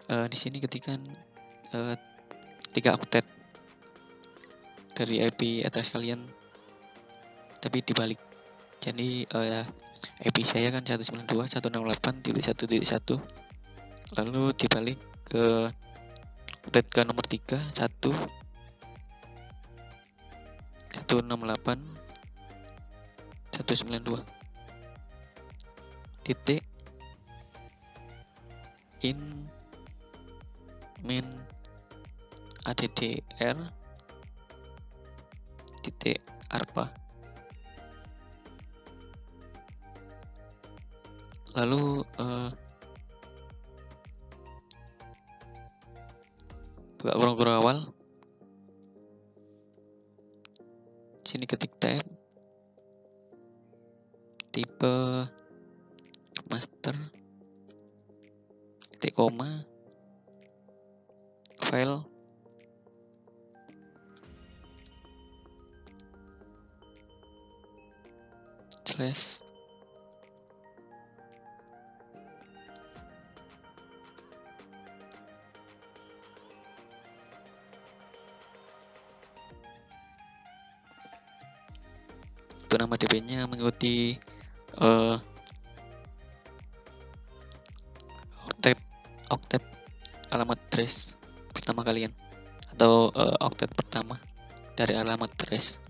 Di sini ketikkan 3 octet dari IP address kalian, tapi dibalik. Jadi IP saya kan 192.168.1.1, lalu dibalik ke octet ke nomor 3, 168.192 titik in min addr titik arpa. Lalu buka kurung awal, sini ketik tab, tipe, master, titik koma, file, slash, itu nama DB-nya mengikuti octet alamat trace pertama kalian, atau octet pertama dari alamat trace.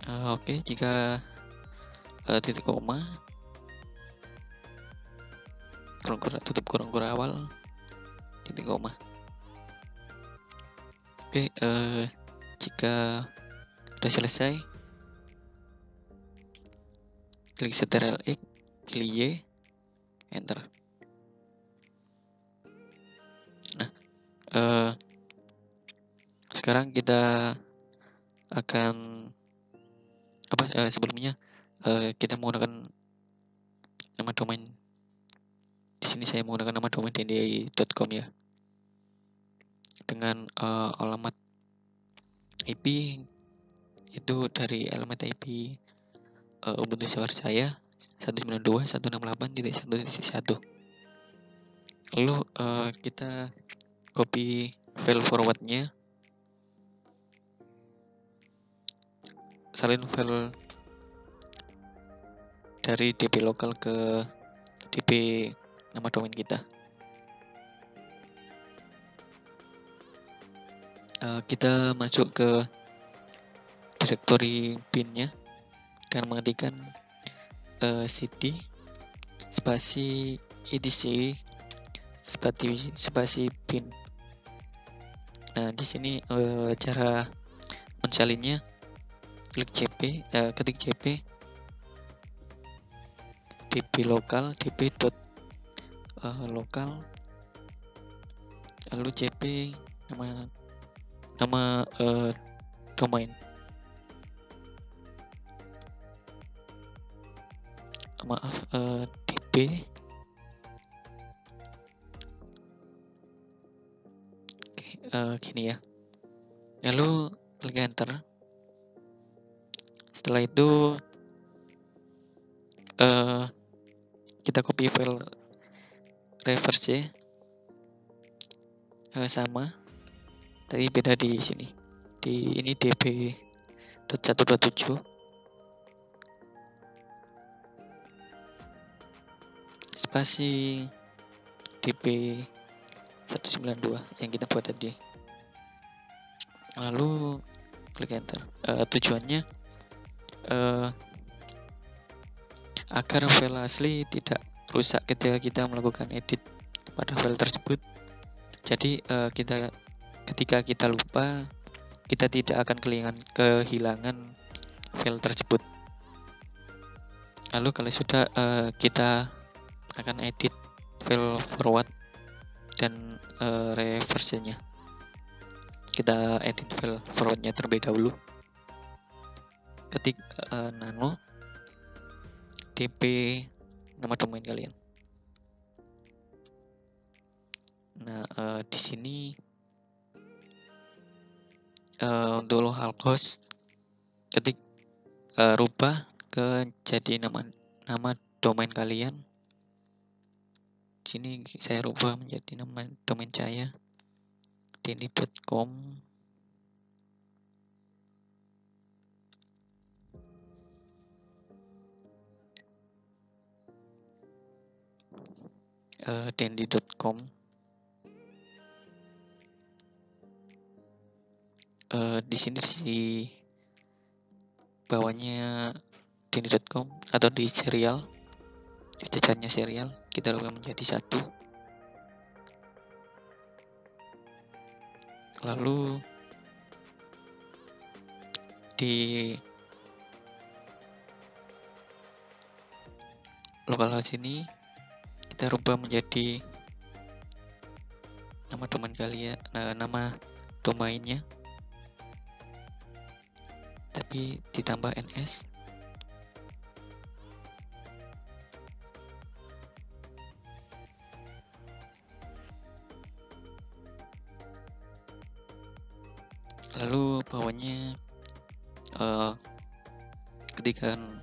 Oke, jika titik koma, tutup kurung awal, titik koma. Oke, jika sudah selesai, klik Ctrl X, pilih Y, enter. Nah, sekarang kita akan sebelumnya kita menggunakan nama domain. Di sini saya menggunakan nama domain dendi.com ya, dengan alamat IP itu dari alamat IP Ubuntu server saya 192.168.1.1. Lalu kita copy file forwardnya, salin file dari DB lokal ke DB nama domain kita. Kita masuk ke directory bin-nya dan mengetikkan cd spasi etc spasi bin. Nah, di sini cara mensalinnya, klik cp, ketik cp db lokal db.lokal, lalu cp nama domain, db. Oke, gini ya. Lalu klik enter. Setelah itu kita copy file reverse sama, tapi beda di sini. Di ini db.127 spasi db192 yang kita buat tadi. Lalu klik enter. Tujuannya agar file asli tidak rusak ketika kita melakukan edit pada file tersebut. Jadi ketika kita lupa, kita tidak akan kehilangan file tersebut. Lalu kalau sudah kita akan edit file forward dan reverse-nya. Kita edit file forward-nya terlebih dahulu. Ketik nano dp nama domain kalian. Nah, di sini untuk localhost ketik rubah ke jadi nama domain kalian. Di sini saya rubah menjadi nama domain saya denny.com. dendy.com. Di sini di bawahnya denny.com atau di serial, jajarannya serial kita rubah menjadi 1. Lalu di localhost ini kita rubah menjadi nama domain kalian, nama domainnya, tapi ditambah ns. Lalu bawahnya ketikkan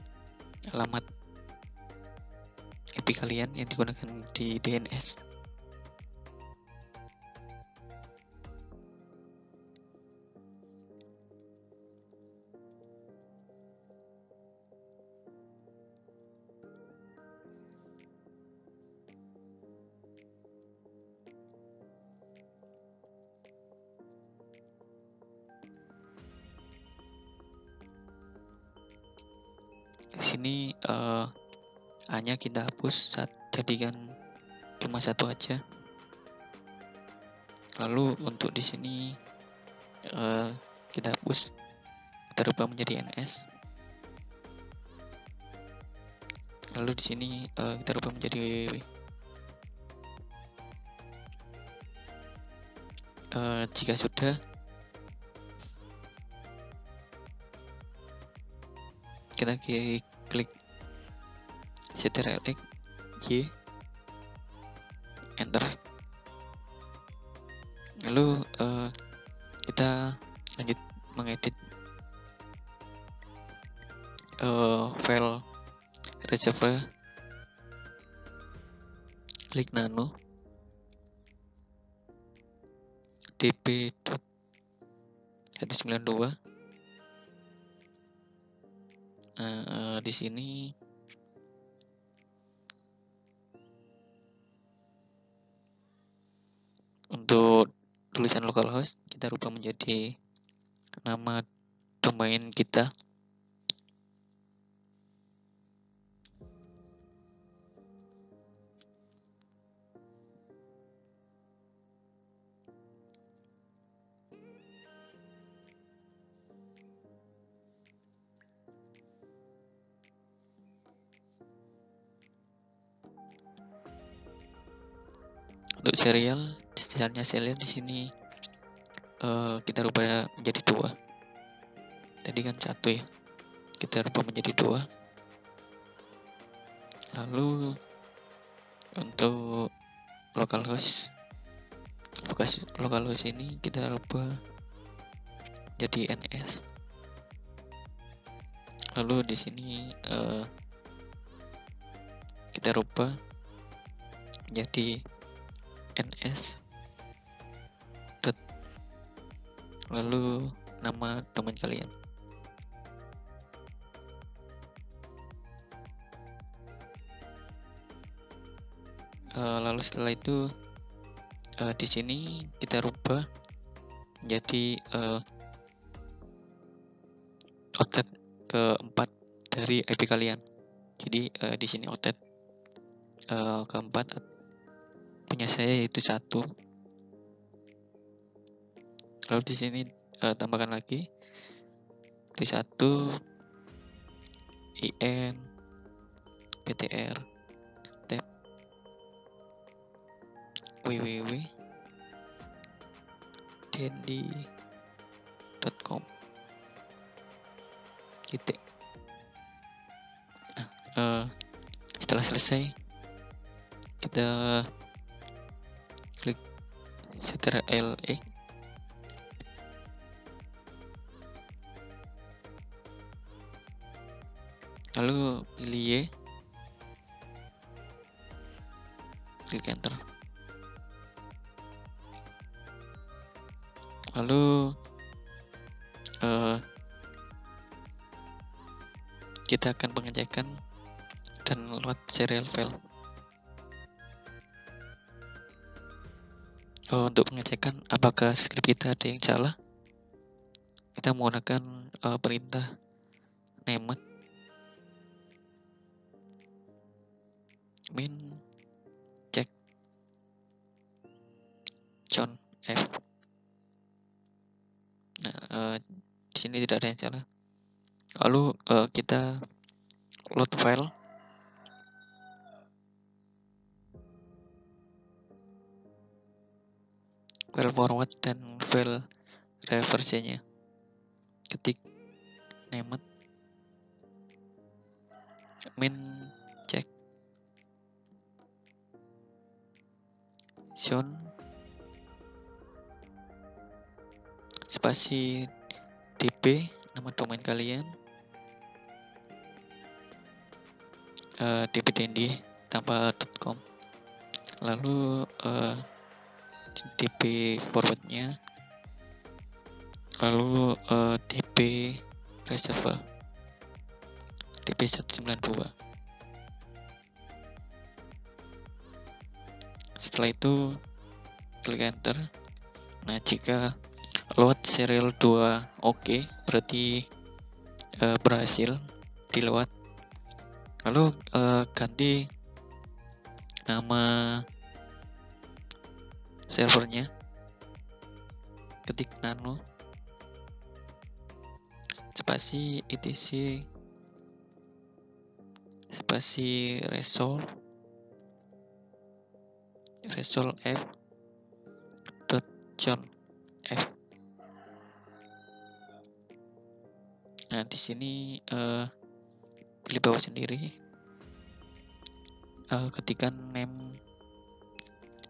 alamat IP kalian yang digunakan di DNS. Di sini A-nya kita hapus, jadikan cuma 1 aja. Lalu untuk di sini kita hapus, kita rubah menjadi ns. Lalu di sini kita rubah menjadi www. Jika sudah, kita klik Ctrl+X Y, enter. Lalu kita lanjut mengedit file reservoir. Klik nano db.192. Di sini untuk tulisan localhost kita rubah menjadi nama domain kita. Untuk serial, jajarannya serial di sini kita rubah menjadi 2. Tadi kan 1 ya, kita rubah menjadi 2. Lalu untuk localhost Localhost ini kita rubah jadi NS. Lalu di sini kita rubah jadi NS. Lalu nama domain kalian. Lalu setelah itu di sini kita rubah jadi outlet keempat dari IP kalian. Jadi di sini outlet keempat punya saya yaitu 1. Lalu di sini tambahkan lagi di 1 IN PTR tab www.dendi.com titik. Setelah selesai kita klik Ctrl X. Lalu pilih Y, klik enter. Lalu kita akan pengecekan dan load serial file. Untuk pengecekan apakah script kita ada yang salah, kita menggunakan perintah named min check John F. Nah, di sini tidak ada yang salah. Lalu kita load file. File forward dan file reverse-nya. Ketik named min check John spasi db nama domain kalian, db tanpa .com, lalu db forwardnya, lalu db reservoir db 192. Setelah itu klik enter. Nah, jika load serial 2 oke, berarti berhasil di load. Lalu ganti nama servernya, ketik nano spasi etc spasi resol f dot john f. Nah, di sini pilih bawah sendiri, ketikkan name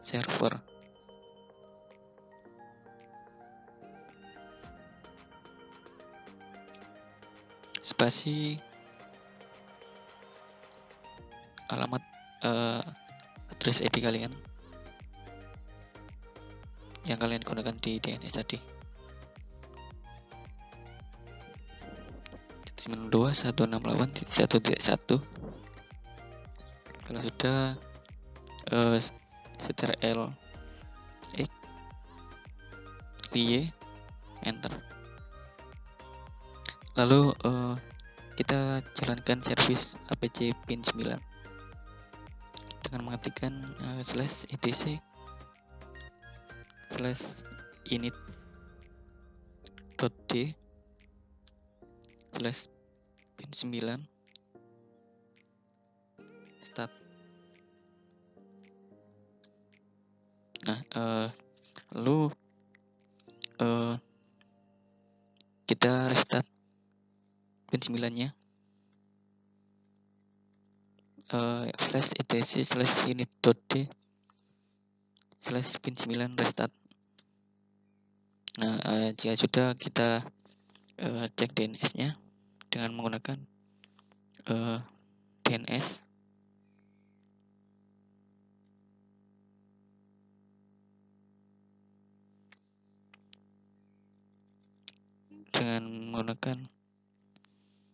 server, spasi alamat address IP kalian yang kalian gunakan di DNS tadi. 92.168.1.1. Kalau sudah Ctrl X, Y, enter. Lalu kita jalankan service apc pin 9 dengan mengetikkan /etc /init.d /pin 9 start. Nah, lalu kita restart pin 9-nya, /etc /init.d /pin 9 restart. Nah, jika sudah, kita cek DNS-nya dengan menggunakan DNS.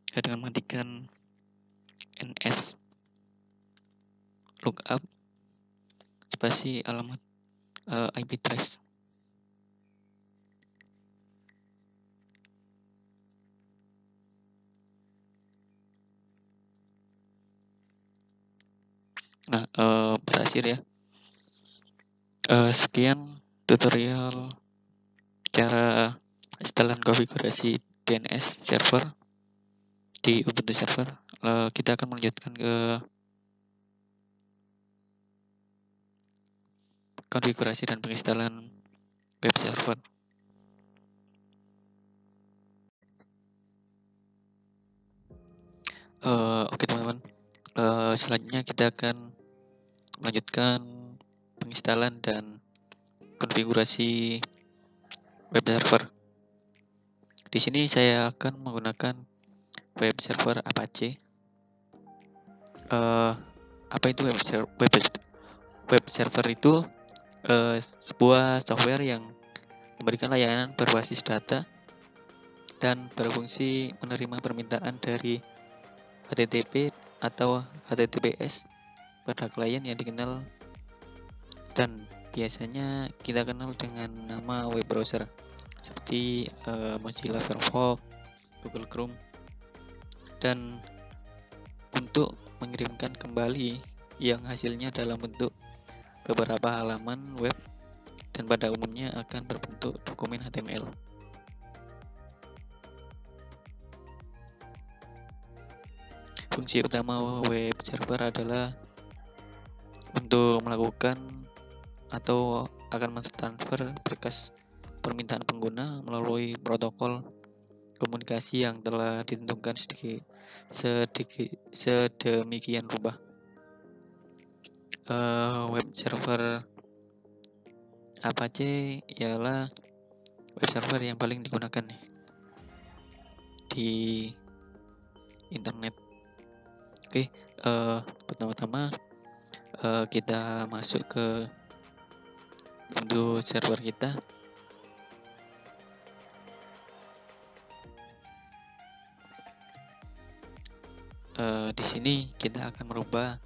Dengan mengetikkan ns lookup spasi alamat IP trace. Nah, berhasil ya. Sekian tutorial cara instalan konfigurasi DNS server di Ubuntu server. Kita akan melanjutkan ke konfigurasi dan penginstalan web server. Oke teman-teman, selanjutnya kita akan melanjutkan penginstalan dan konfigurasi web server. Di sini saya akan menggunakan web server Apache. Apa itu web server itu sebuah software yang memberikan layanan berbasis data dan berfungsi menerima permintaan dari HTTP atau HTTPS pada klien yang dikenal dan biasanya kita kenal dengan nama web browser seperti Mozilla Firefox, Google Chrome, dan untuk mengirimkan kembali yang hasilnya dalam bentuk beberapa halaman web dan pada umumnya akan berbentuk dokumen HTML. Fungsi utama web server adalah untuk melakukan atau akan mentransfer berkas permintaan pengguna melalui protokol komunikasi yang telah ditentukan sedemikian rupa. Web server Apache ialah web server yang paling digunakan di internet. Oke, pertama-tama kita masuk ke Ubuntu server kita. Di sini kita akan merubah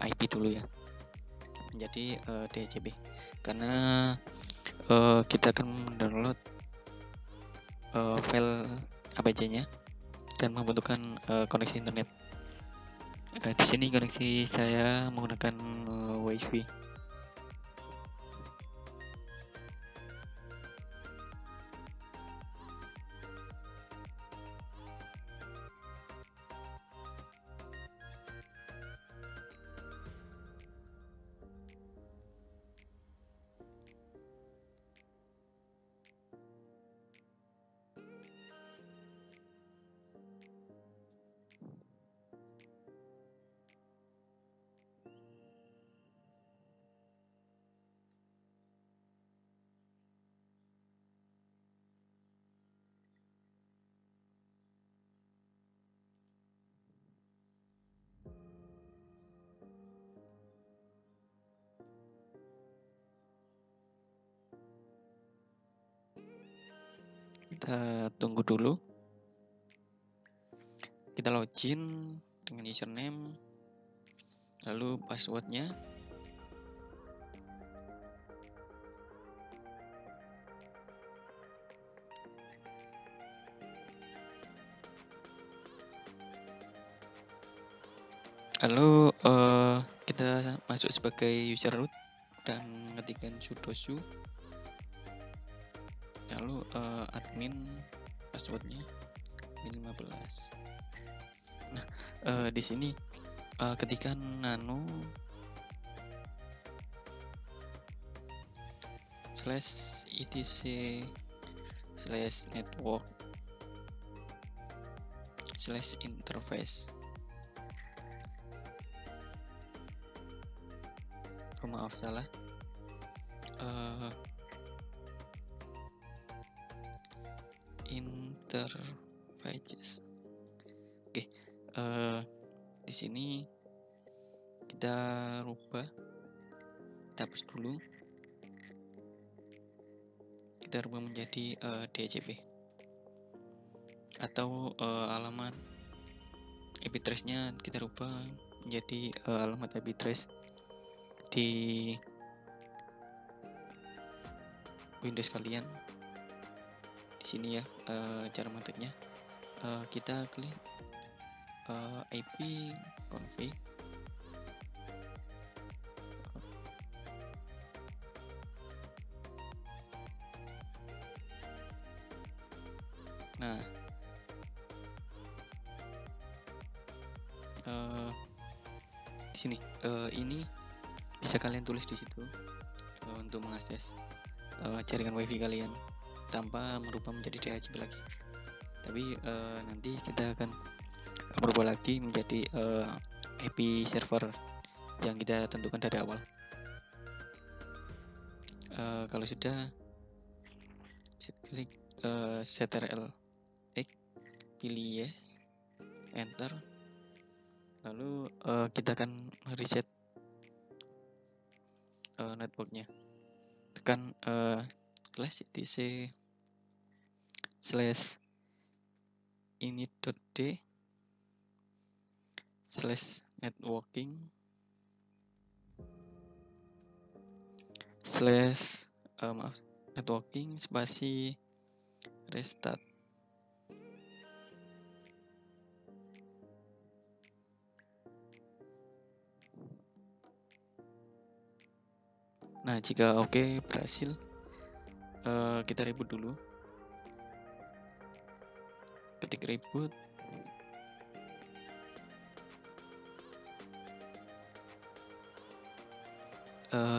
IP dulu ya menjadi DHCP karena kita akan mendownload file Apache-nya dan membutuhkan koneksi internet. Di sini koneksi saya menggunakan WiFi. Kita tunggu dulu. Kita login dengan username, lalu passwordnya. Lalu kita masuk sebagai user root dan mengetikkan sudo lalu admin passwordnya min 15. Nah, di sini ketikkan nano /etc/network/interface. Maaf salah. enter pages. Oke, di sini kita rubah, kita hapus dulu, kita rubah menjadi DHCP atau alamat IP address-nya kita rubah menjadi alamat IP address di Windows kalian. Di sini ya cara mengetiknya, kita klik IP config, nah di sini ini bisa kalian tulis di situ untuk mengakses jaringan wifi kalian tanpa merubah menjadi DHCP lagi. Tapi nanti kita akan merubah lagi menjadi IP server yang kita tentukan dari awal. Kalau sudah, klik ctrl X, pilih yes, enter, lalu kita akan reset networknya. Tekan /etc /init.d /networking networking spasi restart. Nah, jika oke, berhasil, kita reboot dulu. Ketik reboot,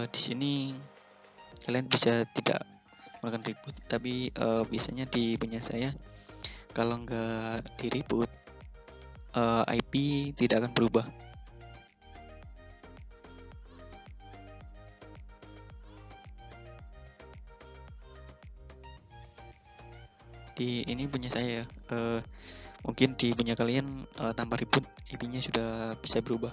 di sini kalian bisa tidak melakukan reboot, tapi biasanya di punya saya kalau nggak di reboot IP tidak akan berubah. Di ini punya saya, mungkin di punya kalian tanpa reboot IP-nya sudah bisa berubah.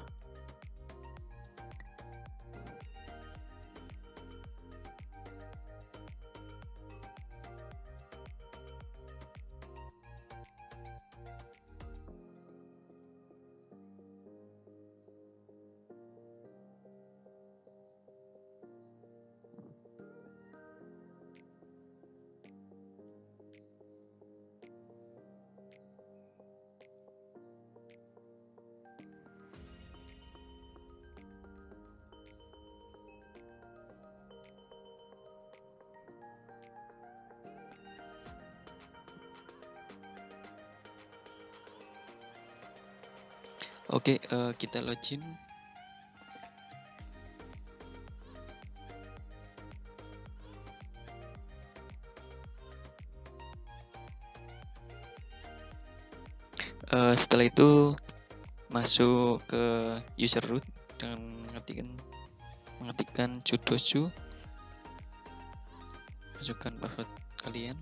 Oke, kita login. Setelah itu masuk ke user root dengan mengetikkan sudoku, masukkan password kalian,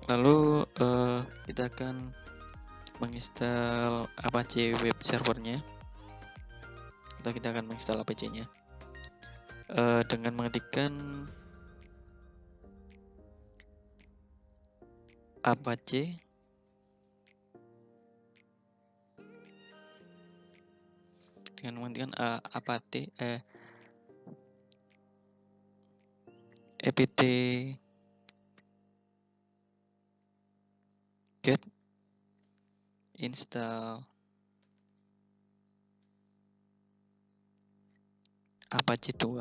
lalu kita akan menginstal Apache web servernya, atau kita akan menginstal Apache-nya dengan mengetikkan Apache dengan mengetikkan apt get install Apache 2.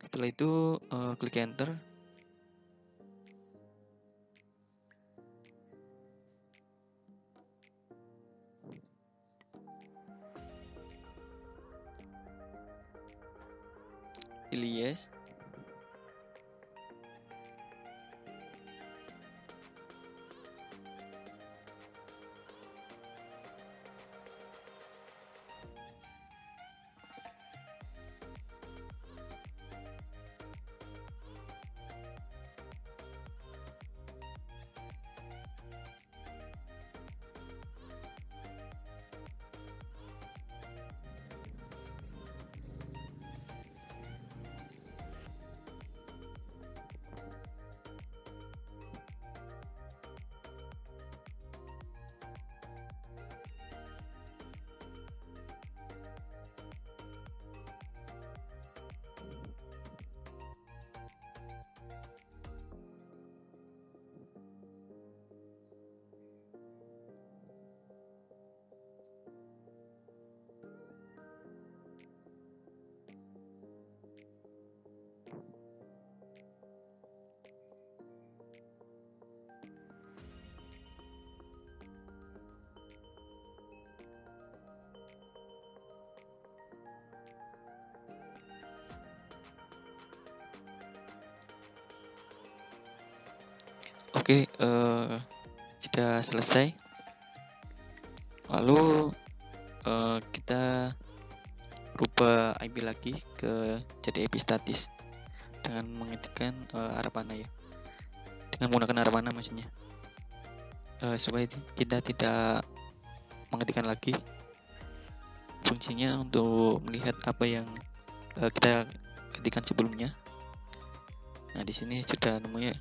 Setelah itu klik enter. Pilih yes. Oke, sudah selesai. Lalu kita rubah IP lagi ke jadi IP statis dengan mengetikkan arah panah ya, dengan menggunakan arah panah maksudnya, supaya kita tidak mengetikkan lagi. Fungsinya untuk melihat apa yang kita ketikkan sebelumnya. Nah, di sini sudah nemu ya.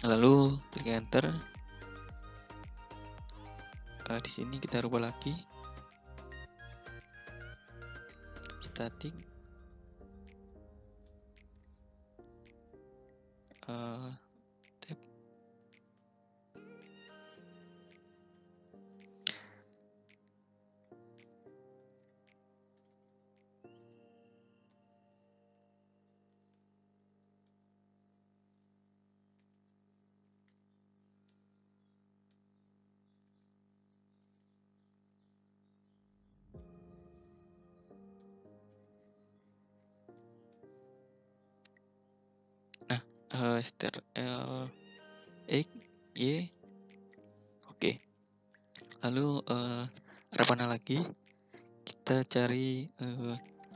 Lalu klik enter. Di sini kita rubah lagi static tab. Nah, str l x y. Oke. Lalu arah panah lagi, kita cari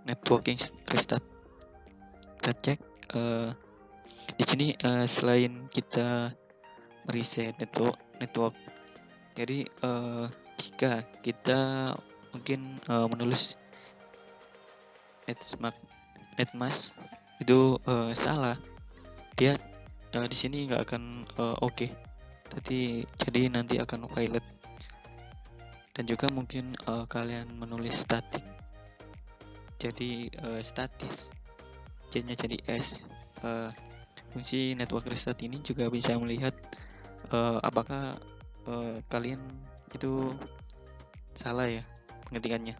networking restart. Kita cek di sini selain kita mereset network, jadi jika kita mungkin menulis netmask itu salah, dia di sini nggak akan oke. Jadi nanti akan violet. Dan juga mungkin kalian menulis static jadi statis, J-nya jadi S. Fungsi network restart ini juga bisa melihat apakah kalian itu salah ya pengetikannya.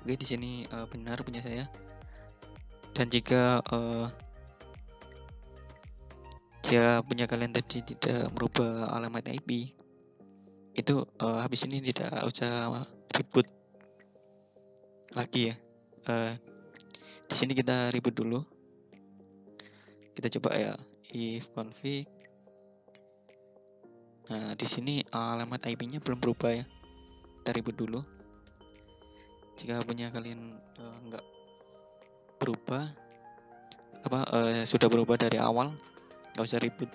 Oke, di sini benar punya saya. Dan jika punya kalian tadi tidak merubah alamat IP, itu habis ini tidak usah reboot lagi ya. Di sini kita reboot dulu. Kita coba ya if config. Nah, di sini alamat IP-nya belum berubah ya. Kita reboot dulu. Jika punya kalian nggak berubah, sudah berubah dari awal, nggak usah reboot.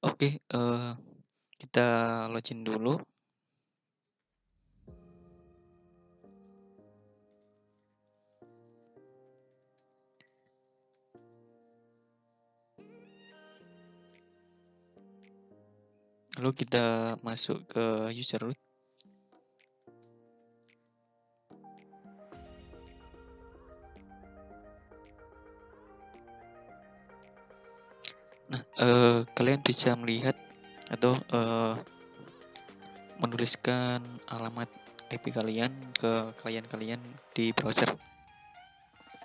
Oke, kita login dulu. Lalu kita masuk ke user root. Nah, kalian bisa melihat atau menuliskan alamat IP kalian ke klien kalian di browser.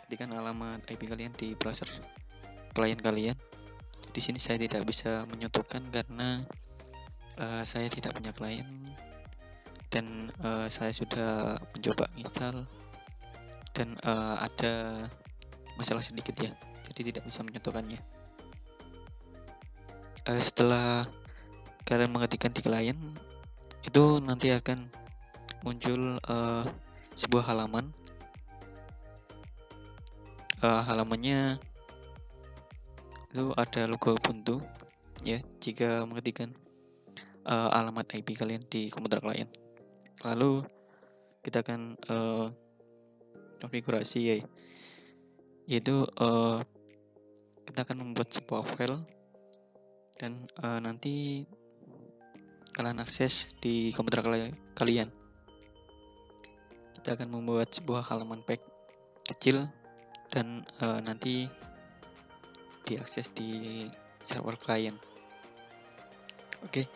Ketikkan alamat IP kalian di browser klien kalian. Di sini saya tidak bisa menyatukan karena saya tidak punya klien dan saya sudah mencoba install dan ada masalah sedikit ya, jadi tidak bisa menyatukannya. Setelah kalian mengetikkan di klien, itu nanti akan muncul sebuah halaman. Halamannya itu ada logo Ubuntu ya jika mengetikkan alamat IP kalian di komputer klien. Lalu kita akan konfigurasi ya, yaitu kita akan membuat sebuah file dan nanti kalian akses di komputer kalian. Kita akan membuat sebuah halaman pack kecil dan nanti diakses di server klien. Oke,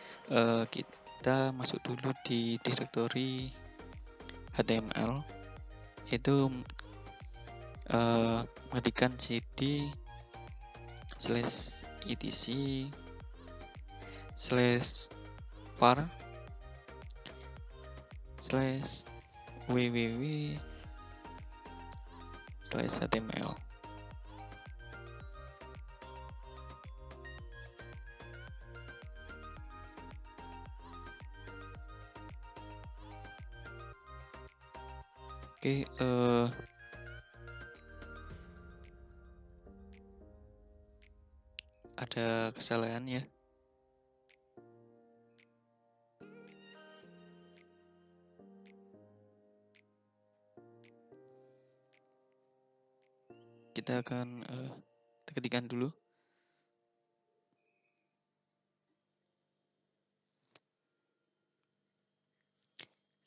kita masuk dulu di direktori HTML, yaitu mengetikkan cd /etc /var /www/html. Oke, ada kesalahan ya. Kita akan ketikkan dulu.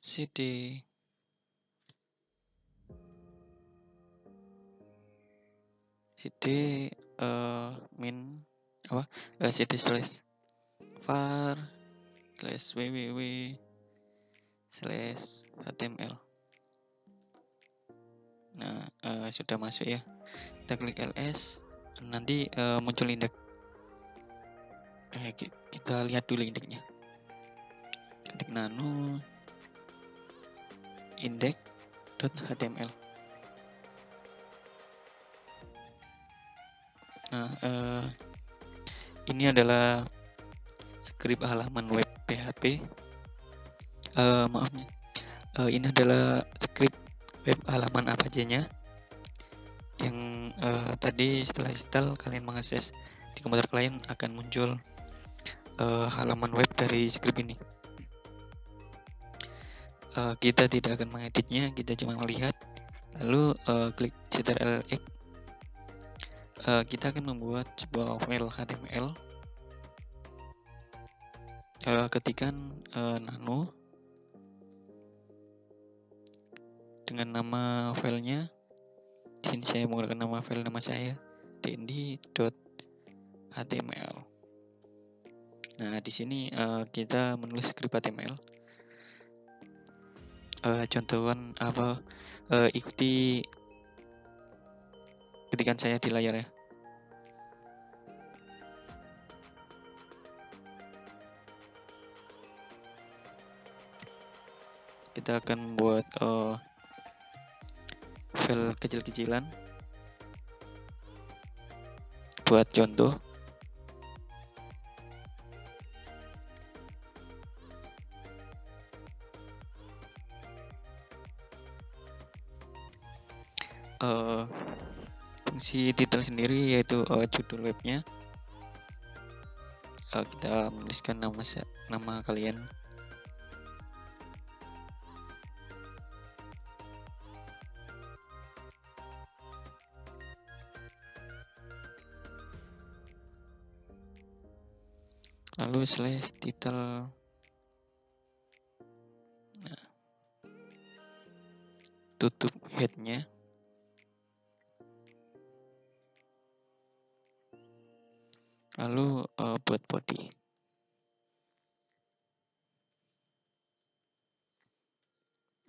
cd min apa cd /var /www/html. Nah, sudah masuk ya. Kita klik ls, nanti muncul indeks. Kita lihat dulu indeksnya. Ketik nano index.html. Nah, ini adalah skrip halaman web PHP. Maafnya, ini adalah skrip web halaman Apache-nya yang tadi setelah install kalian mengakses di komputer klien akan muncul halaman web dari skrip ini. Kita tidak akan mengeditnya, kita cuma melihat. Lalu klik Ctrl+X. Kita akan membuat sebuah file HTML. Ketikkan nano dengan nama filenya. Di sini saya menggunakan nama file nama saya dnd.html. Nah, di sini kita menulis skrip HTML. Contohan apa? Ikuti ketikan saya di layar ya. Kita akan membuat file kecil-kecilan buat contoh. Fungsi title sendiri yaitu judul webnya. Kita menuliskan nama kalian. Lalu /title. Nah, tutup headnya. Lalu buat body.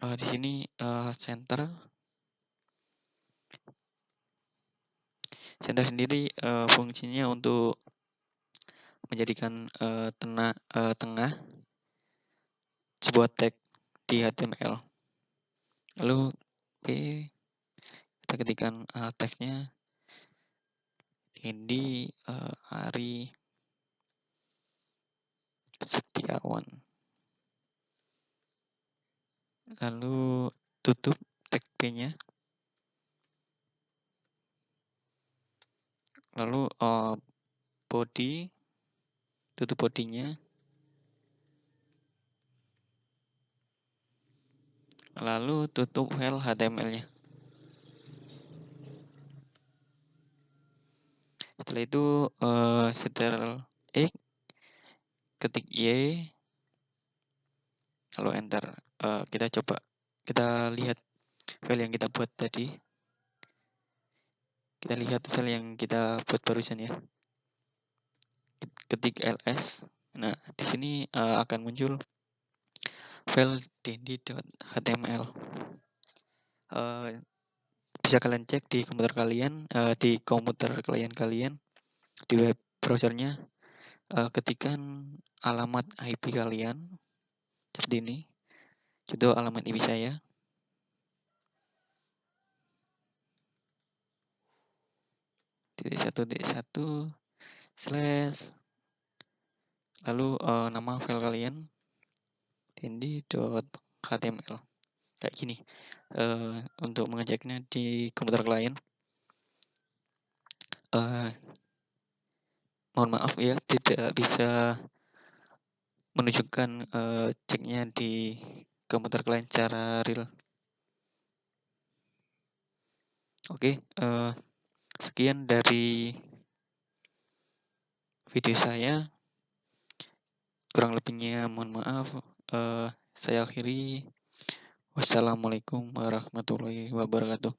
Di sini center sendiri fungsinya untuk menjadikan tengah sebuah tag di HTML. Lalu P, kita ketikkan tagnya Indi Ari Setiawan. Lalu tutup tag P-nya. Lalu body, tutup bodinya, lalu tutup file HTML-nya. Setelah itu Ctrl X, ketik Y, lalu enter. Kita coba, kita lihat file yang kita buat tadi. Kita lihat file yang kita buat barusan ya. Ketik ls. Nah, di sini akan muncul file dendi.html. Bisa kalian cek di komputer kalian, di komputer klien kalian, di web browsernya. Ketikkan alamat IP kalian seperti ini. Itu alamat IP saya. .1.1 slash, lalu nama file kalian dendi.html kayak gini. Untuk mengeceknya di komputer klien, mohon maaf ya, tidak bisa menunjukkan ceknya di komputer klien secara real. Oke, sekian dari video saya. Kurang lebihnya mohon maaf. Saya akhiri. Wassalamualaikum warahmatullahi wabarakatuh.